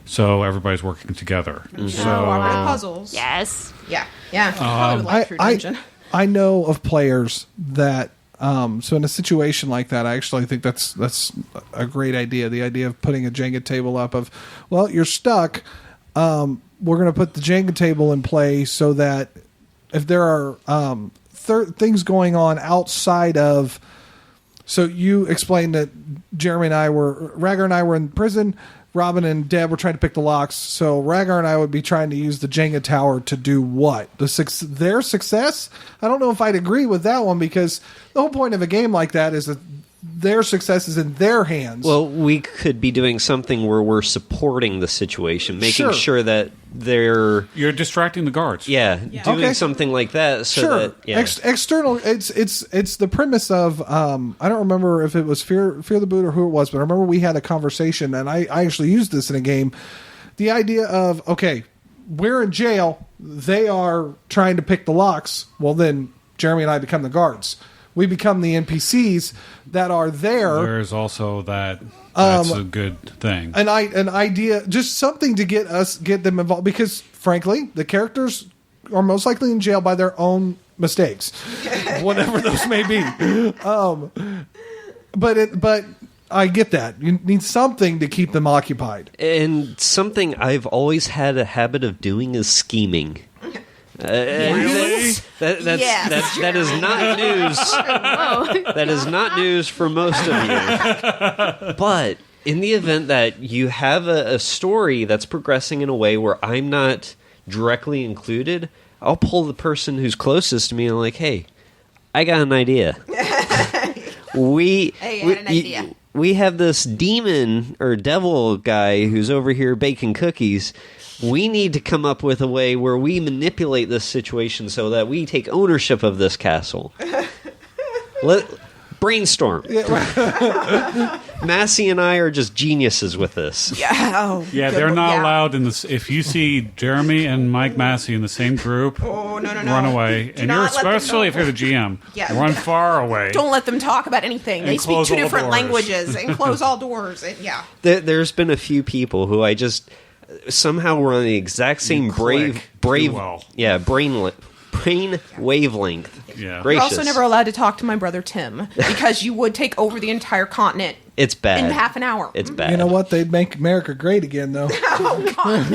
so everybody's working together. So Walk the puzzles. Yes. Yeah. Yeah. I would like True Dungeon. I know of players that so in a situation like that, I actually think that's a great idea. The idea of putting a Jenga table up of, well, you're stuck. We're going to put the Jenga table in play so that if there are things going on outside of, so you explained that Ragaar and I were in prison. Robyn and Deb were trying to pick the locks. So Ragaar and I would be trying to use the Jenga tower to do what? Their success? I don't know if I'd agree with that one, because the whole point of a game like that is that their success is in their hands. Well, we could be doing something where we're supporting the situation, making sure that they're you're distracting the guards. doing Okay. something like that. So sure. that External. It's the premise of I don't remember if it was Fear the Boot or who it was, but I remember we had a conversation, and I actually used this in a game. The idea of, okay, we're in jail, they are trying to pick the locks. Well, then Jeremy and I become the guards. We become the NPCs that are there. There's also that's a good thing. An idea, just something to get them involved, because frankly, the characters are most likely in jail by their own mistakes, whatever those may be. But I get that. You need something to keep them occupied. And something I've always had a habit of doing is scheming. Yes. That is not news. That is not news for most of you. But in the event that you have a story that's progressing in a way where I'm not directly included, I'll pull the person who's closest to me and like, hey, I got an idea. Hey, I had an idea. we have this demon or devil guy who's over here baking cookies. We need to come up with a way where we manipulate this situation so that we take ownership of this castle. Brainstorm. Massey and I are just geniuses with this. Yeah, they're not allowed in this. If you see Jeremy and Mike Massey in the same group, no. run away. And you're especially if you're the GM, run far away. Don't let them talk about anything. They speak two different doors. languages and close all doors. And, There's been a few people who I just somehow were on the exact same brain wavelength. Yeah. You're also never allowed to talk to my brother Tim because you would take over the entire continent. It's bad. In half an hour. It's bad. You know what? They'd make America great again, though. Oh, God,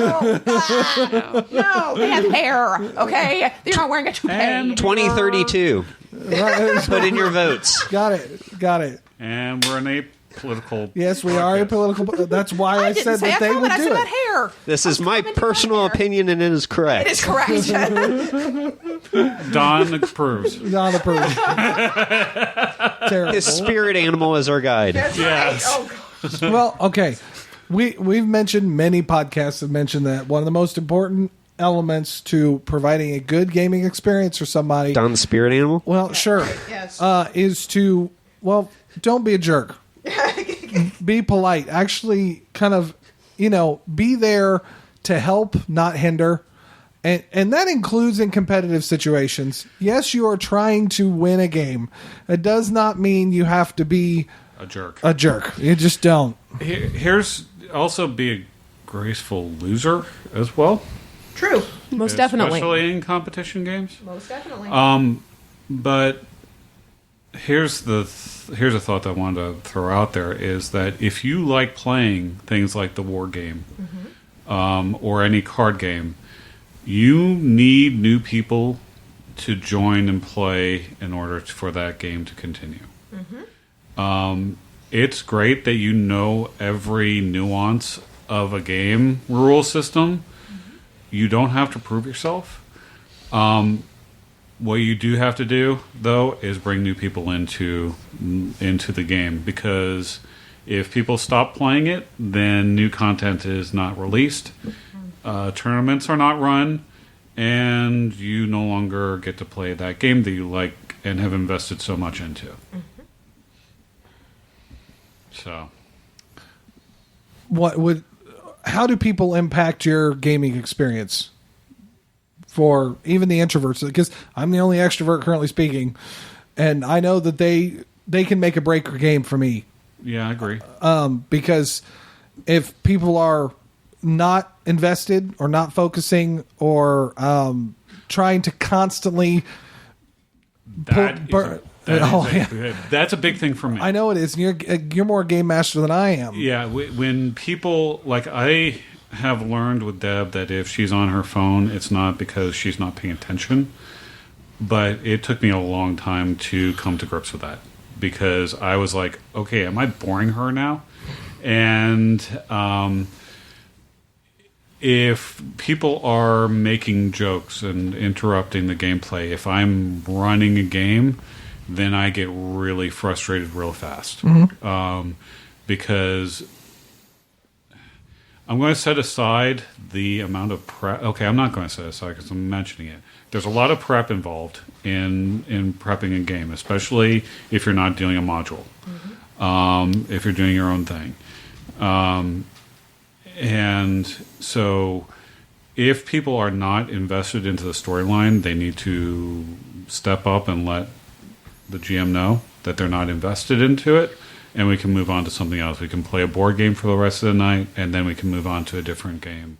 no, they have hair, okay? They're not wearing a toupee. 2032. Put in your votes. Got it. And we're an apolitical. Yes, we are apolitical. That's why I said that they would do it. Hair. This is my personal opinion, and it is correct. It is correct. Don approves. Don approves. Terrible. His spirit animal is our guide. Yes. Oh, gosh. Well, okay. We've mentioned, many podcasts have mentioned that one of the most important elements to providing a good gaming experience for somebody. Don the spirit animal? Well, sure. Yes. Is to, don't be a jerk. Be polite. Actually, kind of, be there to help, not hinder. And that includes in competitive situations. Yes, you are trying to win a game. It does not mean you have to be a jerk. You just don't. Here's also be a graceful loser as well. True. Most definitely. Especially in competition games. Most definitely. But here's a thought that I wanted to throw out there is that if you like playing things like the war game or any card game, you need new people to join and play in order for that game to continue. It's great that you know every nuance of a game rule system. You don't have to prove yourself. What you do have to do, though, is bring new people into the game, because if people stop playing it, then new content is not released. Tournaments are not run, and you no longer get to play that game that you like and have invested so much into. So, how do people impact your gaming experience? For even the introverts, because I'm the only extrovert currently speaking, and I know that they can make a break a game for me. Yeah, I agree. Because if people are not invested or not focusing or trying to constantly that's a big thing for me. I know it is. You're more a game master than I am. Yeah, when people I have learned with Deb that if she's on her phone, it's not because she's not paying attention. But it took me a long time to come to grips with that, because I was like, okay, am I boring her now? And if people are making jokes and interrupting the gameplay, if I'm running a game, then I get really frustrated real fast. Because I'm going to set aside the amount of prep. Okay, I'm not going to set it aside because I'm mentioning it. There's a lot of prep involved in prepping a game, especially if you're not doing a module, if you're doing your own thing. And so if people are not invested into the storyline, they need to step up and let the GM know that they're not invested into it. And we can move on to something else. We can play a board game for the rest of the night, and then we can move on to a different game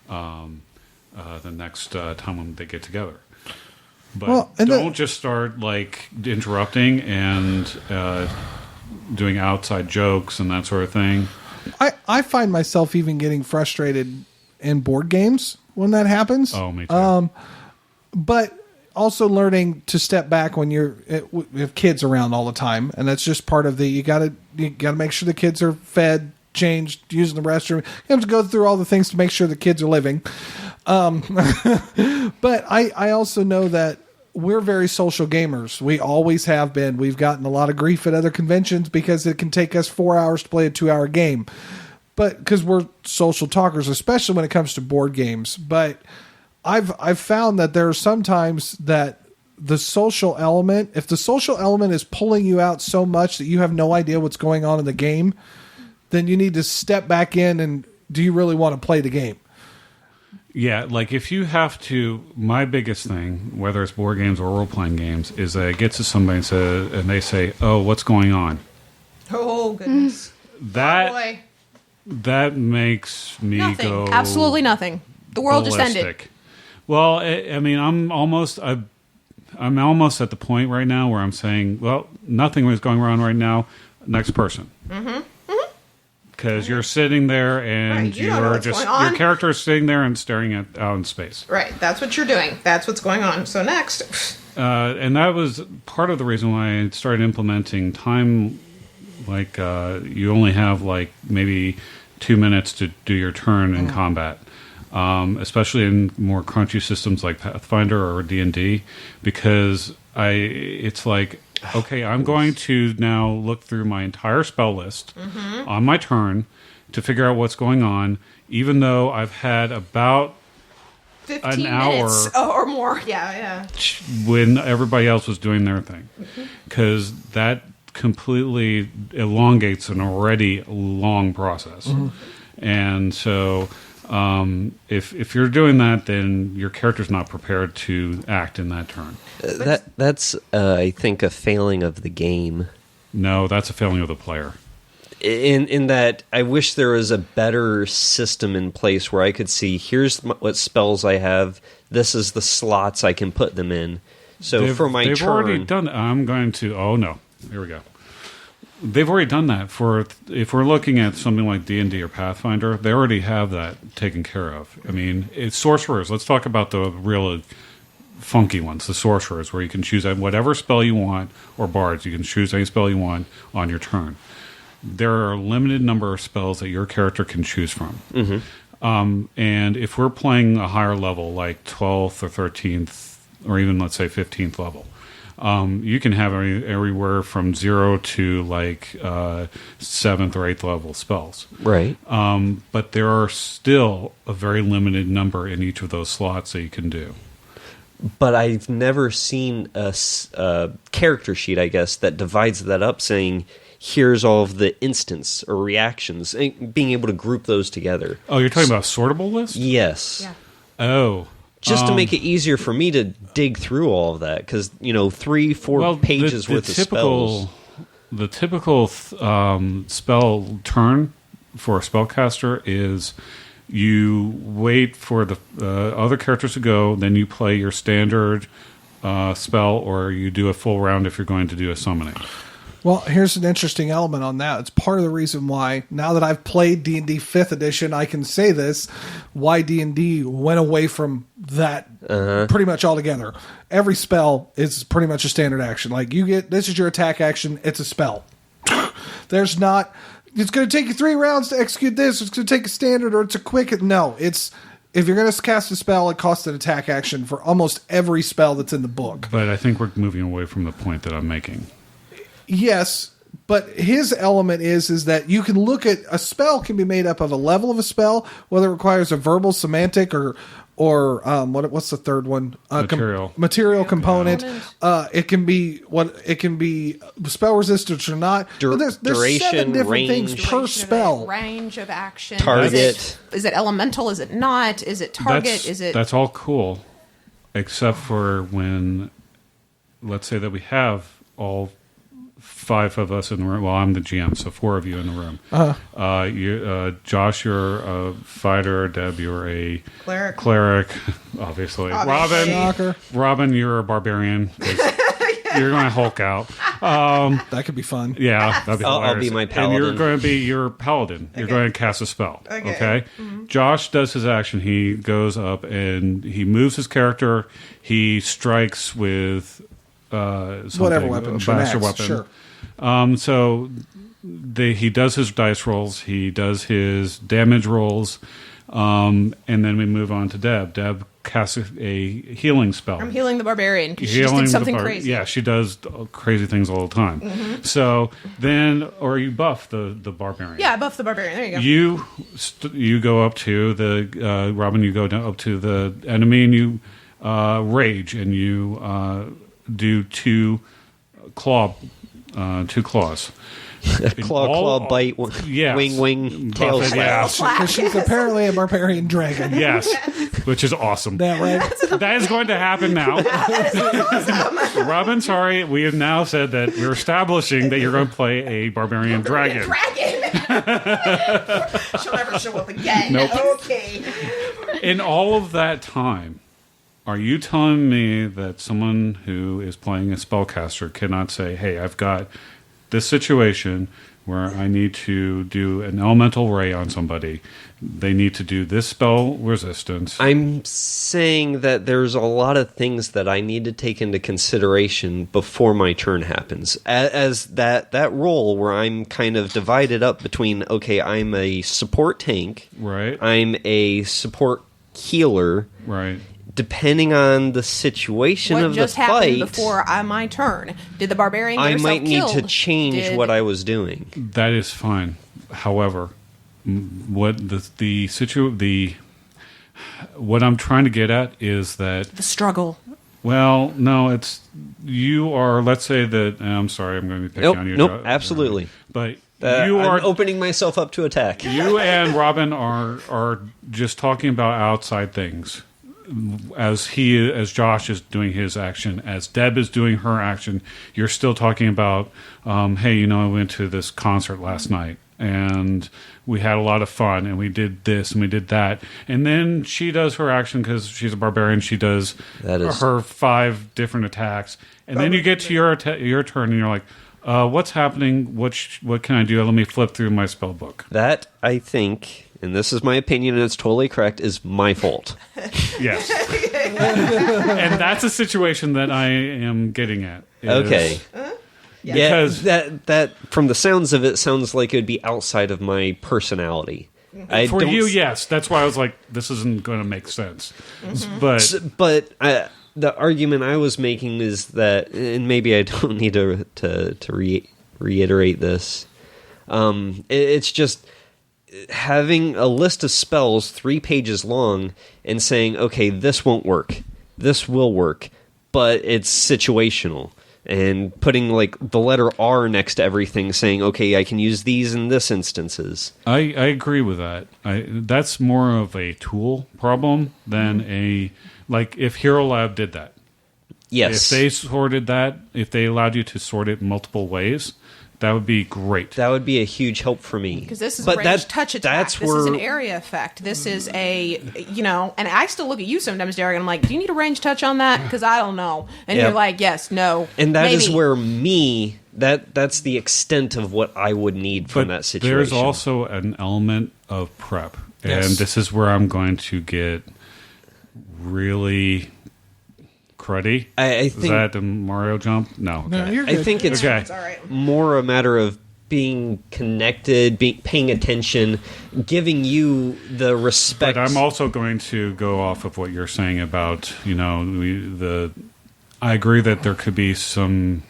the next time when they get together. But don't just start interrupting and doing outside jokes and that sort of thing. I find myself even getting frustrated in board games when that happens. Oh, me too. But also learning to step back when you have kids around all the time, and that's just part of you gotta make sure the kids are fed, changed, using the restroom. You have to go through all the things to make sure the kids are living. But I also know that we're very social gamers. We always have been. We've gotten a lot of grief at other conventions because it can take us 4 hours to play a 2-hour game. But because we're social talkers, especially when it comes to board games. But I've found that there are sometimes that the social element, if the social element is pulling you out so much that you have no idea what's going on in the game, then you need to step back in and do you really want to play the game? Yeah, like if you have to, my biggest thing, whether it's board games or role-playing games, is that I get to somebody and they say, oh, what's going on? Oh, goodness. That, Oh, boy. that makes me Nothing. go... Absolutely nothing. The world just ended. ballistic. Well, I mean, I'm almost at the point right now where I'm saying, well, nothing is going on right now. Next person. Because you're sitting there and Right, you don't know you're what's just going on. your character is sitting there and staring out in space. Right. That's what you're doing. That's what's going on. So next. And that was part of the reason why I started implementing time. Like you only have like maybe 2 minutes to do your turn in combat. Especially in more crunchy systems like Pathfinder or D&D, because it's like, okay, I'm going to now look through my entire spell list on my turn to figure out what's going on, even though I've had about 15 an hour minutes or more. Yeah. when everybody else was doing their thing, because that completely elongates an already long process. And so if you're doing that, then your character's not prepared to act in that turn. That's I think, a failing of the game. No, that's a failing of the player. In that, I wish there was a better system in place where I could see, here's what spells I have, this is the slots I can put them in. So for my they've turn... already done that. I'm going to... Oh, no. Here we go. They've already done that. If we're looking at something like D&D or Pathfinder, they already have that taken care of. I mean, it's sorcerers. Let's talk about the real funky ones, the sorcerers, where you can choose whatever spell you want, or bards. You can choose any spell you want on your turn. There are a limited number of spells that your character can choose from. And if we're playing a higher level, like 12th or 13th, or even, let's say, 15th level, you can have everywhere from 0 to like 7th or 8th level spells. Right. But there are still a very limited number in each of those slots that you can do. But I've never seen a character sheet, I guess, that divides that up, saying, here's all of the instants or reactions, and being able to group those together. Oh, you're talking about a sortable list? Yes. Yeah. Oh. Just to make it easier for me to dig through all of that, because 3-4 pages worth of spells. The typical spell turn for a spellcaster is you wait for the other characters to go, then you play your standard spell, or you do a full round if you're going to do a summoning. Well, here's an interesting element on that. It's part of the reason why, now that I've played D&D 5th edition, I can say this, why D&D went away from that pretty much altogether. Every spell is pretty much a standard action. Like, this is your attack action, it's a spell. There's not, it's going to take you 3 rounds to execute this, it's going to take a standard, or it's a quick. No, it's, if you're going to cast a spell, it costs an attack action for almost every spell that's in the book. But I think we're moving away from the point that I'm making. Yes, but his element is that you can look at a spell can be made up of a level of a spell, whether it requires a verbal, semantic, or what's the third one? Material component. It can be spell resistance or not. There's duration, 7 different range, things per spell. Range of action. Target. Is it elemental? Is it not? Is it target? That's all cool, except for when, let's say that we have all 5 of us in the room. Well, I'm the GM, so 4 of you in the room. Josh, you're a fighter. Deb, you're a cleric, obviously. Robyn, you're a barbarian. You're going to Hulk out. That could be fun. Yeah, that'd be hilarious. I'll be my paladin. And you're going to be your paladin. You're going to cast a spell. Okay? Josh does his action. He goes up and he moves his character. He strikes with whatever weapon, blaster weapon. Sure. So he does his dice rolls. He does his damage rolls. And then we move on to Deb. Deb casts a healing spell. I'm healing the barbarian because she just did something crazy. Yeah, she does crazy things all the time. So then, or you buff the barbarian. Yeah, buff the barbarian. There you go. You go up to the Robyn. You go down up to the enemy and you rage and you do two claws. Claw, bite, yes. wing, tail Buffet, slash. yeah. Because she's apparently a barbarian dragon. Yes, which is awesome. That right? That is going to happen now. Robyn, sorry, we have now said that we're establishing that you're going to play a barbarian dragon. She'll never show up again. Nope. Okay. In all of that time, are you telling me that someone who is playing a spellcaster cannot say, hey, I've got this situation where I need to do an elemental ray on somebody. They need to do this spell resistance. I'm saying that there's a lot of things that I need to take into consideration before my turn happens. As that role where I'm kind of divided up between, okay, I'm a support tank. Right. I'm a support healer. Right. Depending on the situation What of the just happened fight, before my turn? Did the barbarian get I herself might need killed? to change what I was doing. That is fine. However, what what I'm trying to get at is that The struggle. well, no, it's you are. Let's say that I'm sorry, I'm going to be picking on you. Nope, absolutely. But I'm you are opening myself up to attack. You and Robyn are just talking about outside things. As Josh is doing his action, as Deb is doing her action, you're still talking about, hey, I went to this concert last night and we had a lot of fun and we did this and we did that. And then she does her action because she's a barbarian. She does her 5 different attacks. And then you get to your turn and you're like, what's happening? What can I do? Let me flip through my spell book. That, I think, and this is my opinion and it's totally correct, is my fault. Yes. And that's a situation that I am getting at. Okay. Yeah, Because that from the sounds of it sounds like it would be outside of my personality. for you, yes. That's why I was like, this isn't going to make sense. But the argument I was making is that, and maybe I don't need to reiterate this. It's just having a list of spells 3 pages long and saying, okay, this won't work, this will work, but it's situational. And putting like the letter R next to everything, saying, okay, I can use these in this instances. I agree with that. That's more of a tool problem than if Hero Lab did that. Yes. If they sorted that, if they allowed you to sort it multiple ways, that would be great. That would be a huge help for me. Because this is a ranged touch attack. This is an area effect. This is and I still look at you sometimes, Derek, and I'm like, do you need a ranged touch on that? Because I don't know. And you're like, yes, no, and that maybe. is where that's the extent of what I would need from that situation. There's also an element of prep. Yes. And this is where I'm going to get really cruddy. I think, is that a Mario jump? No. No, Okay. you're good. I think it's Okay. All right. more a matter of being connected, paying attention, giving you the respect. But I'm also going to go off of what you're saying about, I agree that there could be some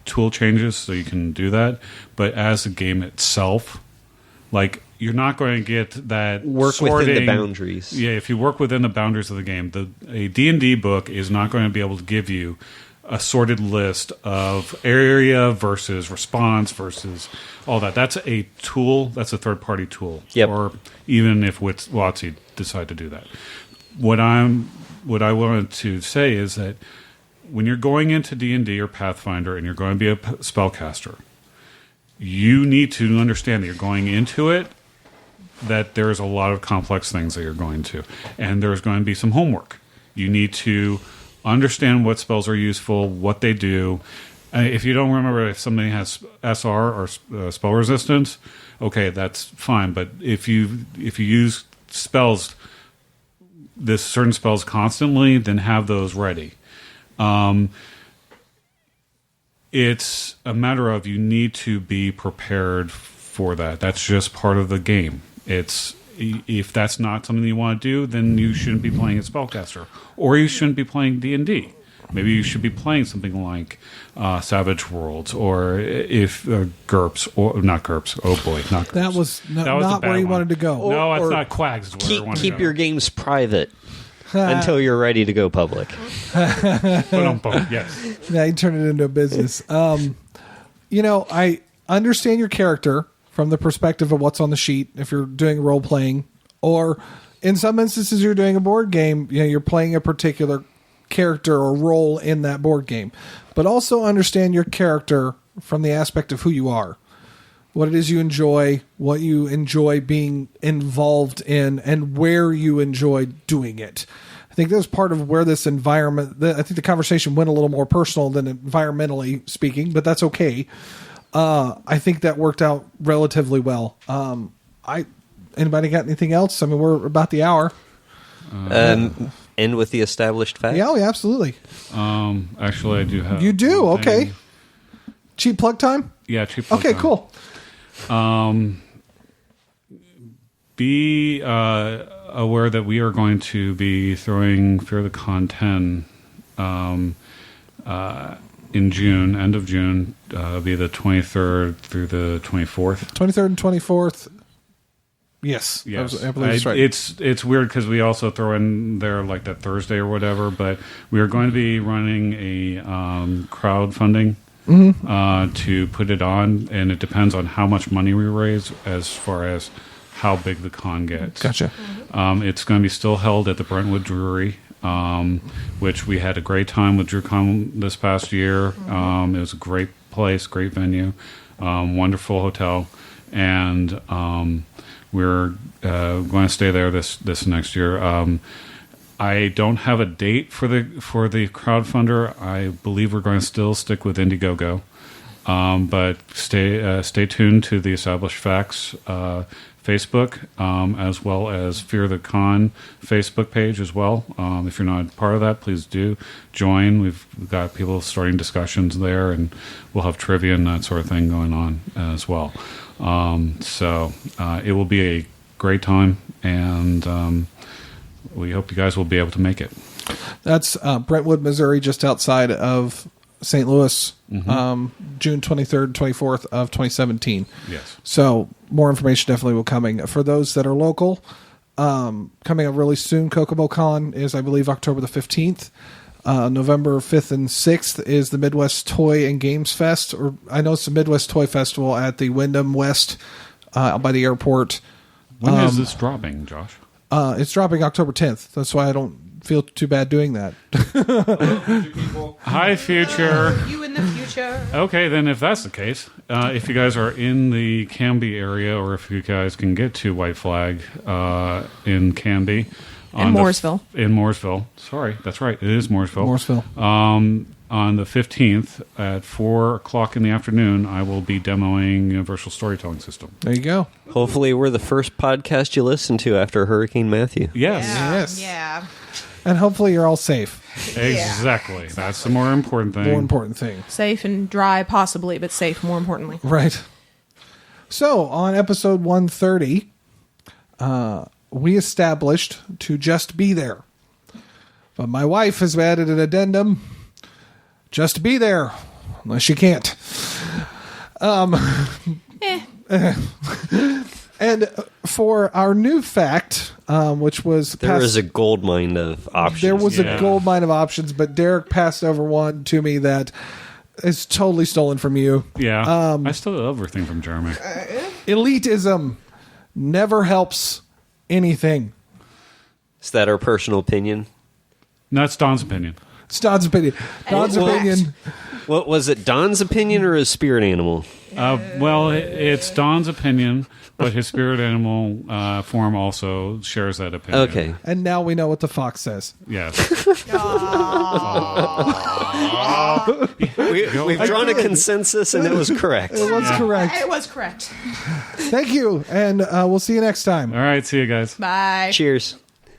tool changes so you can do that, but as a game itself, you're not going to get that work sorting, within the boundaries. Yeah, if you work within the boundaries of the game, a D&D book is not going to be able to give you a sorted list of area versus response versus all that. That's a tool. That's a third-party tool. Yep. Or even if WotC decide to do that. What I wanted to say is that when you're going into D&D or Pathfinder and you're going to be a spellcaster, you need to understand that you're going into it, that there's a lot of complex things that you're going to. And there's going to be some homework. You need to understand what spells are useful, what they do. If you don't remember if something has SR or spell resistance, okay, that's fine. But if you use spells, this certain spells constantly, then have those ready. It's a matter of you need to be prepared for that. That's just part of the game. if that's not something you want to do, then you shouldn't be playing a spellcaster, or you shouldn't be playing D&D. Maybe you should be playing something like Savage Worlds, or if GURPS, or not GURPS. Oh boy, not GURPS. That was a not bad where you one. wanted to go. No, it's Or not Quags. Is where I wanted to Keep go. your games private until you're ready to go public. Yes. Yeah, you turn it into a business. I understand your character from the perspective of what's on the sheet. If you're doing role playing, or in some instances you're doing a board game, you're playing a particular character or role in that board game. But also understand your character from the aspect of who you are, what it is you enjoy, what you enjoy being involved in, and where you enjoy doing it. I think that was part of where this environment, I think the conversation went a little more personal than environmentally speaking, but that's okay. I think that worked out relatively well. Anybody got anything else? I mean, we're about the hour. End with the established fact. Yeah, absolutely. Actually, I do have. You do? one thing. Okay. Cheap plug time? Yeah, cheap plug Okay, time. cool. Be aware that we are going to be throwing Fear the Con 10 in June, end of June, be the 23rd through the 24th. 23rd and 24th. Yes. Yes, I believe that's right. It's weird because we also throw in there like that Thursday or whatever, but we are going to be running a crowdfunding to put it on, and it depends on how much money we raise as far as how big the con gets. Gotcha. It's going to be still held at the Brentwood Brewery, which we had a great time with DrewCon this past year. It was a great place, great venue, wonderful hotel, and we're going to stay there this next year. I don't have a date for the crowdfunder. I believe we're going to still stick with Indiegogo, but stay tuned to the Established Facts Facebook, as well as Fear the Con Facebook page as well. If you're not part of that, please do join. We've got people starting discussions there, and we'll have trivia and that sort of thing going on as well. So it will be a great time, and we hope you guys will be able to make it. That's Brentwood, Missouri, just outside of St. Louis, June 23rd and 24th of 2017. Yes. So more information definitely will coming. For those that are local, coming up really soon, KokomoCon is, I believe, October the 15th. November 5th and 6th is the Midwest Toy and Games Fest, or I know it's the Midwest Toy Festival at the Wyndham West by the airport. When is this dropping, Josh? It's dropping October 10th. That's why I don't feel too bad doing that. Hi, future. You in the future. Okay, then if that's the case, if you guys are in the Canby area, or if you guys can get to White Flag in Canby. In Mooresville. In Mooresville. Sorry, that's right. It is Mooresville. Mooresville. On the 15th at 4 o'clock in the afternoon, I will be demoing Universal Storytelling System. There you go. Hopefully we're the first podcast you listen to after Hurricane Matthew. Yes. Yes. Yeah. And hopefully you're all safe. Exactly. That's the more important thing. More important thing. Safe and dry, possibly, but safe, more importantly. Right. So, on episode 130, we established to just be there. But my wife has added an addendum. Just be there. Unless you can't. And for our new fact, which was... There is a gold mine of options. There was a gold mine of options, but Derek passed over one to me that is totally stolen from you. Yeah. I still love everything from Jeremy. Elitism never helps anything. Is that our personal opinion? No, that's Don's opinion. It's Don's opinion. Don's opinion. What was it, Don's opinion or his spirit animal? Well, it's Don's opinion, but his spirit animal form also shares that opinion. Okay. And now we know what the fox says. Yes. We've drawn a consensus, and it was correct. It was correct. It was correct. Thank you, and we'll see you next time. All right. See you guys. Bye. Cheers.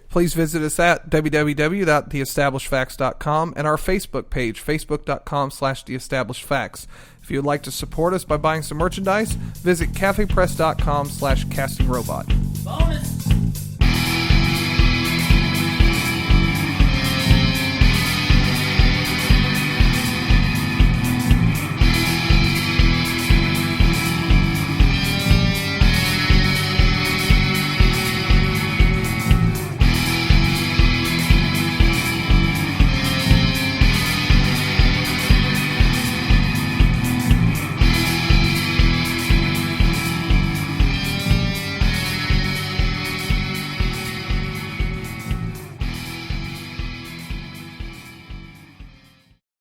Please visit us at www.theestablishedfacts.com and our Facebook page, facebook.com/theestablishedfacts. If you would like to support us by buying some merchandise, visit cafepress.com/castingrobot. Bonus